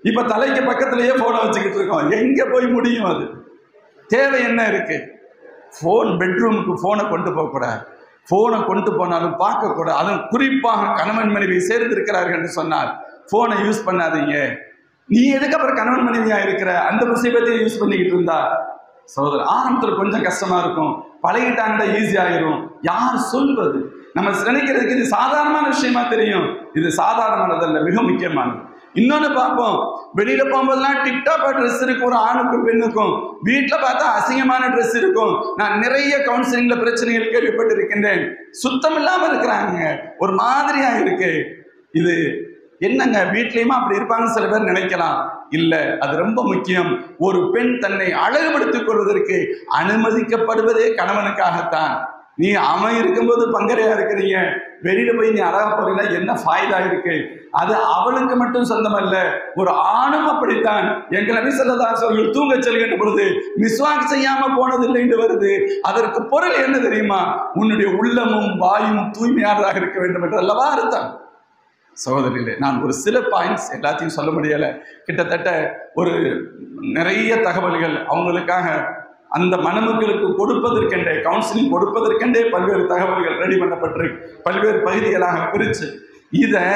இப்ப தலைக்கு பக்கத்திலேயே போனை வச்சுக்கிட்டு இருக்கோம். எங்க போய் முடியும்? அது தேவை என்ன இருக்கு? போன், பெட்ரூமுக்கு போனை கொண்டு போகக்கூடாது. போனை கொண்டு போனாலும் பார்க்கக்கூடாது. அதுவும் குறிப்பாக கணவன் மனைவி சேர்ந்து இருக்கிறார்கள் என்று சொன்னால் போனை யூஸ் பண்ணாதீங்க. நீ எதுக்கு அப்புறம் கணவன் மனைவியா இருக்கிற? அந்த முசீபத்தையும் யூஸ் பண்ணிக்கிட்டு இருந்தா சகோதரர், ஆரம்பத்தில் கொஞ்சம் கஷ்டமா இருக்கும், பழகிட்டாங்கன்னா ஈஸி ஆயிரும். யார் சொல்வது? நம்ம நினைக்கிறதுக்கு இது சாதாரணமான விஷயமா தெரியும். இது சாதாரணமானதல்ல, மிக முக்கியமானது. இன்னொன்னு பார்ப்போம், வெளியில போகும்போதெல்லாம் டிப்டாப்பா ட்ரெஸ் இருக்கும் ஒரு ஆணுக்கும் பெண்ணுக்கும். வீட்டில் பார்த்தா அசிங்கமான ட்ரெஸ் இருக்கும். நான் நிறைய கவுன்சிலிங்ல பிரச்சனைகள் கேள்விப்பட்டு இருக்கின்றேன். சுத்தம் இல்லாம இருக்கிறாங்க, ஒரு மாதிரியா இருக்கு. இது என்னங்க, வீட்லயுமா அப்படி இருப்பாங்கன்னு சில பேர் நினைக்கலாம். இல்ல, அது ரொம்ப முக்கியம். ஒரு பெண் தன்னை அழகுபடுத்திக் கொள்வதற்கு அனுமதிக்கப்படுவதே கணவனுக்காகத்தான். நீ அவன் இருக்கும்போது பங்கரையா இருக்கிறீங்க, வெளியில போய் நீ அழகா போறீங்கன்னா என்ன ஃபாய்தா இருக்கு? அது அவளுக்கு மட்டும் சொந்தம் அல்ல, ஒரு ஆணும் அப்படித்தான். எங்கள் நபி ஸல்லல்லாஹு அலைஹி வஸல்லம் தூங்க செல்கின்ற பொழுது மிஸ்வாக் செய்யாம போனதில்லை என்று வருது. அதற்கு பொருள் என்ன தெரியுமா? உன்னுடைய உள்ளமும் வாயும் தூய்மையானதாக இருக்க வேண்டும் என்று அல்லவா அர்த்தம். சகோதரிகளே, நான் ஒரு சில பாயிண்ட்ஸ், எல்லாத்தையும் சொல்ல முடியல, கிட்டத்தட்ட ஒரு நிறைய தகவல்கள் அவங்களுக்காக அந்த மணமக்களுக்கு கொடுப்பதற்கென்றே, கவுன்சிலிங் கொடுப்பதற்கென்றே பல்வேறு தகவல்கள் ரெடி பண்ணப்பட்டிருக்கு, பல்வேறு பகுதிகளாக பிரிச்சு. இதை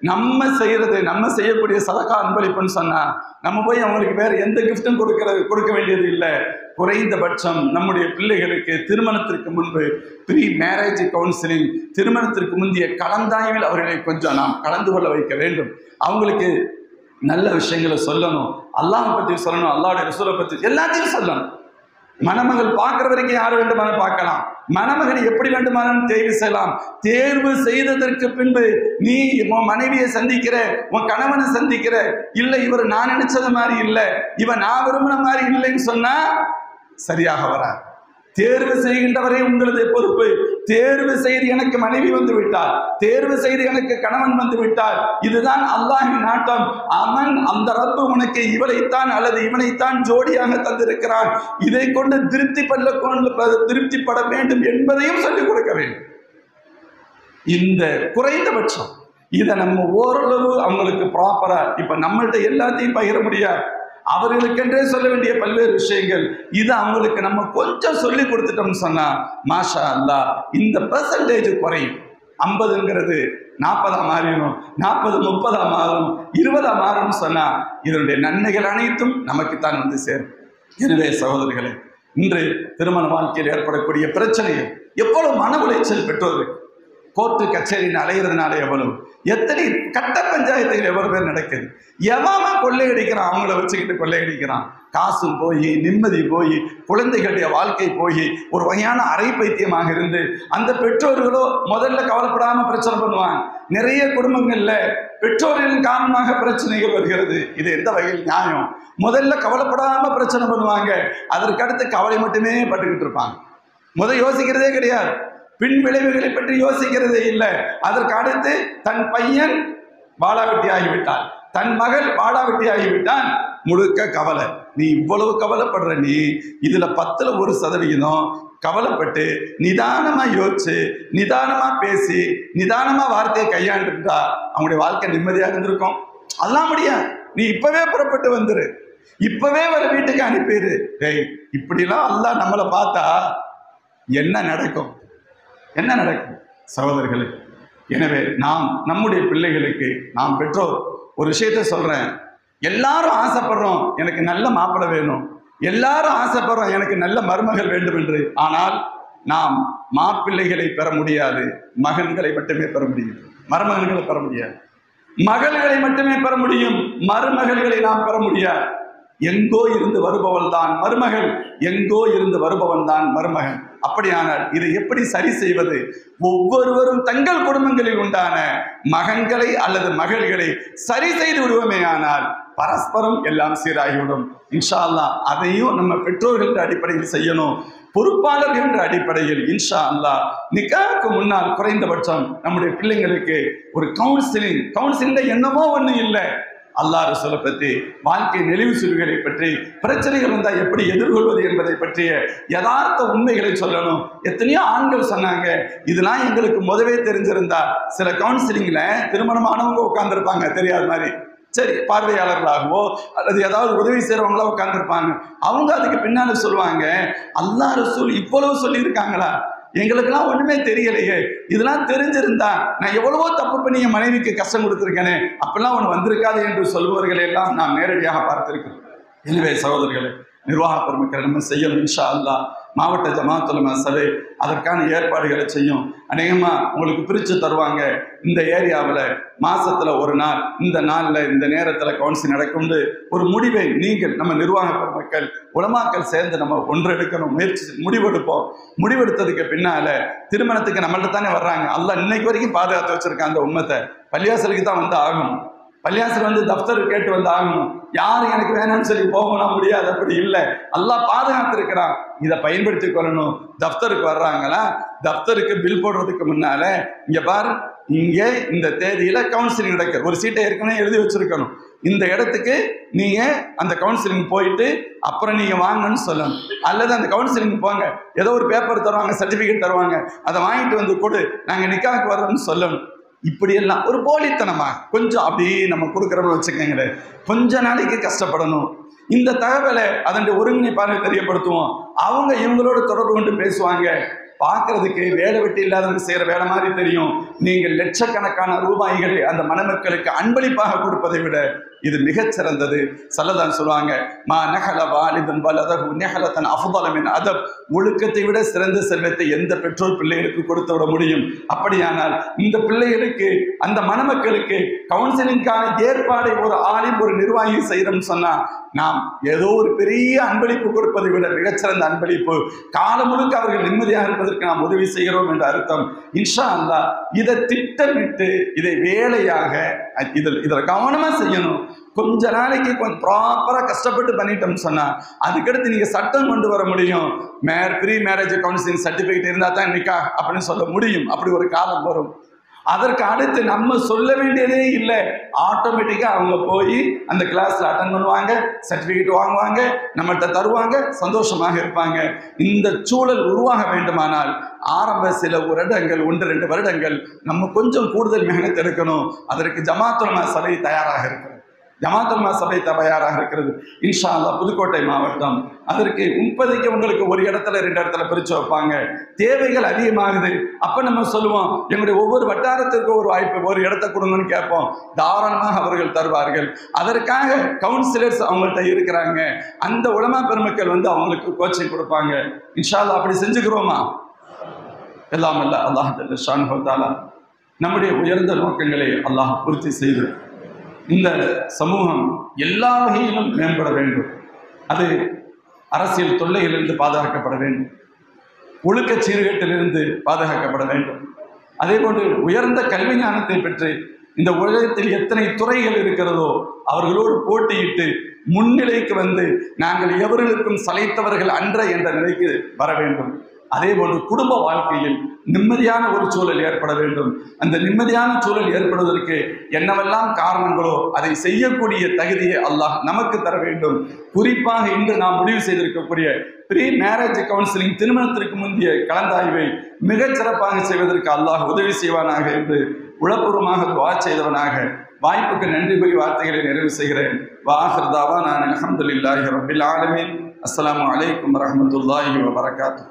நம்ம செய்யறது, நம்ம செய்யக்கூடிய சதகா அன்பளிப்புன்னு சொன்னா நம்ம போய் அவங்களுக்கு வேற எந்த கிஃப்டும் கொடுக்க வேண்டியது இல்லை. குறைந்தபட்சம் நம்முடைய பிள்ளைகளுக்கு திருமணத்திற்கு முன்பு ப்ரீ மேரேஜ் கவுன்சிலிங், திருமணத்திற்கு முந்தைய கலந்தாய்வில் அவர்களை கொஞ்சம் நாம் கலந்து கொள்ள வைக்க வேண்டும். அவங்களுக்கு நல்ல விஷயங்களை சொல்லணும், அல்லாஹ் பற்றி சொல்லணும், அல்லாஹ்வுடைய ரசூலை பற்றி எல்லாத்தையும் சொல்லணும். மணமகள் பார்க்குற வரைக்கும் யார் வேண்டுமானாலும் பார்க்கலாம், மணமகனை எப்படி வேண்டுமானாலும் தேர்வு செய்யலாம். தேர்வு செய்ததற்கு பின்பு நீ உன் மனைவியை சந்திக்கிற, உன் கணவனை சந்திக்கிற, இல்லை இவர் நான் நினைச்சது மாதிரி இல்லை, இவன் நான் விரும்பின மாதிரி இல்லைன்னு சொன்னா சரியாக வராது. தேர்வு செய்கின்றவரே உங்களது பொறுப்பு. தேர்வு செய்து எனக்கு மனைவி வந்து விட்டார், தேர்வு செய்து எனக்கு கணவன் வந்து விட்டார், இதுதான் அல்லாஹ்வின் நாட்டம். அவன், அந்த ரப்பு உனக்கு இவளைத்தான் அல்லது இவனைத்தான் ஜோடியாக தந்திருக்கிறான், இதை கொண்டு திருப்திப்பட வேண்டும் என்பதையும் சொல்லிக் கொடுக்க வேண்டும். இந்த குறைந்தபட்சம் இதை நம்ம ஓரளவு அவங்களுக்கு ப்ராப்பரா, இப்ப நம்மள்ட்ட எல்லாத்தையும் பகிர முடியாது, அவர்களுக்கென்றே சொல்ல வேண்டிய பல்வேறு விஷயங்கள், இது அவங்களுக்கு நம்ம கொஞ்சம் சொல்லி கொடுத்துட்டோம்னு சொன்னா மாஷா அல்லாஹ் இந்த பெர்சன்டேஜ் குறையும். 50ங்கிறது 40 மாறிடும், 40 30 மாறும், 20 மாறும்னு சொன்னா இதனுடைய நன்மைகள் அனைத்தும் நமக்குத்தான் வந்து சேரும். எனவே சகோதரர்களே, இன்று திருமண வாழ்க்கையில் ஏற்படக்கூடிய பிரச்சனைகள், எவ்வளவு மன உளைச்சல் பெற்றோருக்கு, கோர்ட்டு கச்சேரின்னு அலைகிறதுனால எவ்வளவு, எத்தனை கட்ட பஞ்சாயத்துகள் எவ்வளவு பேர் நடக்குது. எவன் கொள்ளையடிக்கிறான், அவங்கள வச்சுக்கிட்டு கொள்ளையடிக்கிறான். காசும் போய், நிம்மதி போய், குழந்தைகளுடைய வாழ்க்கை போய், ஒரு வகையான அரை பைத்தியமாக இருந்து அந்த பெற்றோர்களோ முதல்ல கவலைப்படாம பிரச்சனை பண்ணுவாங்க. நிறைய குடும்பங்கள்ல பெற்றோர்களின் காரணமாக பிரச்சனைகள் வருகிறது. இது எந்த வகையில் நியாயம்? முதல்ல கவலைப்படாம பிரச்சனை பண்ணுவாங்க, அதற்கு அடுத்து கவலை மட்டுமே பட்டுக்கிட்டு இருப்பாங்க. முதல் யோசிக்கிறதே கிடையாது, பின் விளைவுகளை பற்றி யோசிக்கிறதே இல்லை. அதற்கு அடுத்து தன் பையன் வாழாவெட்டி ஆகிவிட்டான், தன் மகள் வாழாவெட்டி ஆகிவிட்டான், முழுக்க கவலை. நீ இவ்வளவு கவலைப்படுற, நீ இதுல 10ல் 1% கவலைப்பட்டு நிதானமா யோசிச்சு, நிதானமா பேசி, நிதானமா வார்த்தையை கையாண்டுட்டா அவங்களுடைய வாழ்க்கை நிம்மதியாக இருந்திருக்கும். அதெல்லாம் முடியாது. நீ இப்பவே புறப்பட்டு வந்துரு, இப்பவே ஒரு வீட்டுக்கு அனுப்பிடு. டேய், இப்படிலாம் அல்லாஹ் நம்மளை பார்த்தா என்ன நடக்கும், என்ன நடக்கும் சகோதரர்களே? எனவே நாம் நம்முடைய பிள்ளைகளுக்கு, நாம் பெற்றோர் ஒரு விஷயத்த சொல்றேன், எல்லாரும் ஆசைப்படுறோம் எனக்கு நல்ல மாப்பிள்ளை வேணும், எல்லாரும் ஆசைப்படுறோம் எனக்கு நல்ல மருமகள் வேண்டும் என்று. ஆனால் நாம் மாப்பிள்ளைகளை பெற முடியாது, மகன்களை மட்டுமே பெற முடியும், மருமகன்களை பெற முடியாது. மகள்களை மட்டுமே பெற முடியும், மருமகள்களை நாம் பெற முடியாது. எங்கோ இருந்து வருபவள் தான் மருமகள், எங்கோ இருந்து வருபவன் தான் மருமகன். அப்படியானால் இதை எப்படி சரி செய்வது? ஒவ்வொருவரும் தங்கள் குடும்பங்களில் உண்டான மகன்களை அல்லது மகள்களை சரி செய்து விடுவோமே ஆனால் பரஸ்பரம் எல்லாம் சீராகிவிடும் இன்ஷா அல்லாஹ். அதையும் நம்ம பெற்றோர்கள் அடிப்படையில் செய்யணும், பொறுப்பாளர்கள் என்ற அடிப்படையில் இன்ஷா அல்லாஹ். நிக்காஹ்க்கு முன்னால் குறைந்தபட்சம் நம்முடைய பிள்ளைங்களுக்கு ஒரு கவுன்சிலிங் என்னமோ ஒண்ணு இல்லை, அல்லாஹ் ரசூலை பற்றி, வாழ்க்கை நெளிவு சுழிவுகளை பற்றி, பிரச்சனைகள் வந்தால் எப்படி எதிர்கொள்வது என்பதை பற்றிய யதார்த்த உண்மைகளை சொல்லணும். எத்தனையோ ஆண்கள் சொன்னாங்க, இதெல்லாம் எங்களுக்கு முதவே தெரிஞ்சிருந்தா. சில கவுன்சிலிங்ல திருமணமானவங்க உட்கார்ந்துருப்பாங்க தெரியாத மாதிரி, சரி பார்வையாளர்களாகவோ அல்லது ஏதாவது உதவி செய்கிறவங்களா உட்கார்ந்துருப்பாங்க. அவங்க அதுக்கு பின்னால சொல்லுவாங்க, அல்லாஹ் ரசூல் இவ்வளவு சொல்லியிருக்காங்களா, எங்களுக்கெல்லாம் ஒண்ணுமே தெரியலையே, இதெல்லாம் தெரிஞ்சிருந்தா நான் எவ்வளவோ தப்பு பண்ணி என் மனைவிக்கு கஷ்டம் கொடுத்துருக்கேனே, அப்பெல்லாம் ஒன்று வந்திருக்காது என்று சொல்பவர்களை எல்லாம் நாம் நேரடியாக பார்த்திருக்கிறோம். எனவே சகோதரர்களே, நிர்வாக பெருமக்கள் நம்ம செய்யணும். இன்ஷா அல்லாஹ் மாவட்ட ஜமாஅத் உலமா சபை அதற்கான ஏற்பாடுகளை செய்யும். அநேகமாக உங்களுக்கு பிரித்து தருவாங்க. இந்த ஏரியாவில் மாதத்தில் ஒரு நாள், இந்த நாளில் இந்த நேரத்தில் கவுன்சிலிங் நடக்கும்னு ஒரு முடிவை நீங்கள் நம்ம நிர்வாக பெருமக்கள் உலமாக்கள் சேர்ந்து நம்ம ஒன்றெடுக்கணும், முயற்சி முடிவெடுப்போம். முடிவெடுத்ததுக்கு பின்னால் திருமணத்துக்கு நம்மள்ட்ட தானே வர்றாங்க. அல்லாஹ் இன்னைக்கு வரைக்கும் பாதுகாத்து வச்சுருக்காங்க அந்த உம்மத்தை. பள்ளியாசலுக்கு தான் வந்து ஆகணும், பள்ளியாசல் வந்து தப்தர் கேட்டு வந்து ஆகணும். யாரும் எனக்கு வேணும்னு சொல்லி போகணும் முடியாது, அப்படி இல்லை. அல்லாஹ் பாதுகாத்து இருக்கிறான், இதை பயன்படுத்தி கொள்ளணும். தப்தருக்கு வர்றாங்களா, தப்தருக்கு பில் போடுறதுக்கு முன்னால இங்க பாரு, இங்கே இந்த தேதியில கவுன்சிலிங் நடக்க ஒரு சீட்டை ஏற்கனவே எழுதி வச்சிருக்கணும். இந்த இடத்துக்கு நீங்க அந்த கவுன்சிலிங் போயிட்டு அப்புறம் நீங்க வாங்கன்னு சொல்லணும். அல்லது அந்த கவுன்சிலிங் போங்க, ஏதோ ஒரு பேப்பர் தருவாங்க, சர்டிபிகேட் தருவாங்க, அதை வாங்கிட்டு வந்து கொடு, நாங்க நிக்காவுக்கு வர்றோம்னு சொல்லணும். இப்படியெல்லாம் ஒரு போலித்தனமா கொஞ்சம் அப்படியே நம்ம கொடுக்குறோம்னு வச்சுக்கோங்க. கொஞ்ச நாளைக்கு கஷ்டப்படணும். இந்த தகவலை அதனுடைய ஒருங்கிணைப்பாளர் தெரியப்படுத்துவோம். அவங்க இவங்களோட தொடர்பு கொண்டு பேசுவாங்க. பார்க்கறதுக்கு வேலை வெட்டி இல்லாதவங்க செய்கிற வேலை மாதிரி தெரியும். நீங்கள் லட்சக்கணக்கான ரூபாய்களை அந்த மணமக்களுக்கு அன்பளிப்பாக கொடுப்பதை விட இது மிகச்சிறந்தது. சல்லதான் சொல்லுவாங்க, மா நகல வாலிதன் வலதகு நெஹலத்தன் அஃதலமின் அதப். ஒழுக்கத்தை விட சிறந்த செல்வத்தை எந்த பெற்றோர் பிள்ளைகளுக்கு கொடுத்து விட முடியும்? அப்படியானால் இந்த பிள்ளைகளுக்கு அந்த மணமக்களுக்கு கவுன்சிலிங்கான ஏற்பாடை ஒரு ஆலிம் ஒரு நிர்வாகி செய்யறோம்னு சொன்னா நாம் ஏதோ ஒரு பெரிய அன்பளிப்பு கொடுப்பதை விட மிகச்சிறந்த அன்பளிப்பு. காலம் முழுக்க அவர்கள் நிம்மதியாக இருப்பதற்கு நாம் உதவி செய்கிறோம் என்ற அர்த்தம். இன்ஷா அல்லாஹ் இதை திட்டமிட்டு இதை வேலையாக இதில் கவனமா செய்யணும். கொஞ்ச நாளைக்கு கொஞ்சம் ப்ராப்பரா கஷ்டப்பட்டு பண்ணிட்டோம்னு சொன்னா அதுக்கடுத்து நீங்க சட்டம் கொண்டு வர முடியும். ப்ரீ மேரேஜ் கவுன்சிலிங் சர்டிபிகேட் இருந்தா தான் நிக்கா அப்படின்னு சொல்ல முடியும். அப்படி ஒரு காலம் வரும். அதற்கு அடுத்து நம்ம சொல்ல வேண்டியதே இல்லை, ஆட்டோமேட்டிக்கா அவங்க போய் அந்த கிளாஸ்ல அட்டன் பண்ணுவாங்க, சர்டிபிகேட் வாங்குவாங்க, நம்மள்கிட்ட தருவாங்க, சந்தோஷமாக இருப்பாங்க. இந்த சூழல் உருவாக வேண்டுமானால் ஆரம்ப சில வருடங்கள் 1-2 வருடங்கள் நம்ம கொஞ்சம் கூடுதல் மெஹனத் எடுக்கணும். அதற்கு ஜமாஅத் உலமா சபை தயாராக இருக்கிறது. ஜமாஅத் உலமா சபை தயாராக இருக்கிறது. இன்ஷா அல்லாஹ் புதுக்கோட்டை மாவட்டம் அதற்கு இப்போதைக்கு உங்களுக்கு ஒரு இடத்துல 2 இடத்துல பிரித்து வைப்பாங்க. தேவைகள் அதிகமாகுது. அப்போ நம்ம சொல்லுவோம், எங்களுடைய ஒவ்வொரு வட்டாரத்திற்கும் ஒரு வாய்ப்பு, ஒரு இடத்த கொடுங்கன்னு கேட்போம். தாராளமாக அவர்கள் தருவார்கள். அதற்காக கவுன்சிலர்ஸ் அவங்கள்ட்ட இருக்கிறாங்க. அந்த உலமா பெருமக்கள் வந்து அவங்களுக்கு கோச்சிங் கொடுப்பாங்க. இன்ஷா அல்லாஹ் அப்படி செஞ்சுக்கிறோமா? எல்லாம் அல்ல அல்லாஹ் ஜல்ல ஷானுஹு வ தஆலா நம்முடைய உயர்ந்த நோக்கங்களை அல்லாஹ் பூர்த்தி செய்து இந்த சமூகம் எல்லா வகையிலும் மேம்பட வேண்டும். அது அரசியல் தொல்லைகளிலிருந்து பாதுகாக்கப்பட வேண்டும், ஒழுக்க சீர்கேட்டிலிருந்து பாதுகாக்கப்பட வேண்டும். அதே போன்று உயர்ந்த கல்வி ஞானத்தை பெற்று இந்த உலகத்தில் எத்தனை துறைகள் இருக்கிறதோ அவர்களோடு போட்டியிட்டு முன்னிலைக்கு வந்து நாங்கள் எவர்களுக்கும் சளைத்தவர்கள் அன்ற என்ற நிலைக்கு வர வேண்டும். அதே போன்று குடும்ப வாழ்க்கையில் நிம்மதியான ஒரு சூழல் ஏற்பட வேண்டும். அந்த நிம்மதியான சூழல் ஏற்படுவதற்கு என்னவெல்லாம் காரணங்களோ அதை செய்யக்கூடிய தகுதியை அல்லாஹ் நமக்கு தர வேண்டும். குறிப்பாக இன்று நாம் முடிவு செய்திருக்கக்கூடிய ப்ரீ மேரேஜ் கவுன்சிலிங், திருமணத்திற்கு முந்தைய கலந்தாய்வை மிகச் சிறப்பாக செய்வதற்கு அல்லாஹ் உதவி செய்வானாக என்று உளப்பூர்வமாக துஆ செய்தவனாக வாய்ப்புக்கு நன்றி கூறி வார்த்தைகளை நிறைவு செய்கிறேன். வாஹிர் தாவானா அல்ஹம்துலில்லாஹி ரப்பில் ஆலமீன். அஸ்ஸலாமு அலைக்கும் வரஹ்மத்துல்லாஹி வபரகாத்துஹு.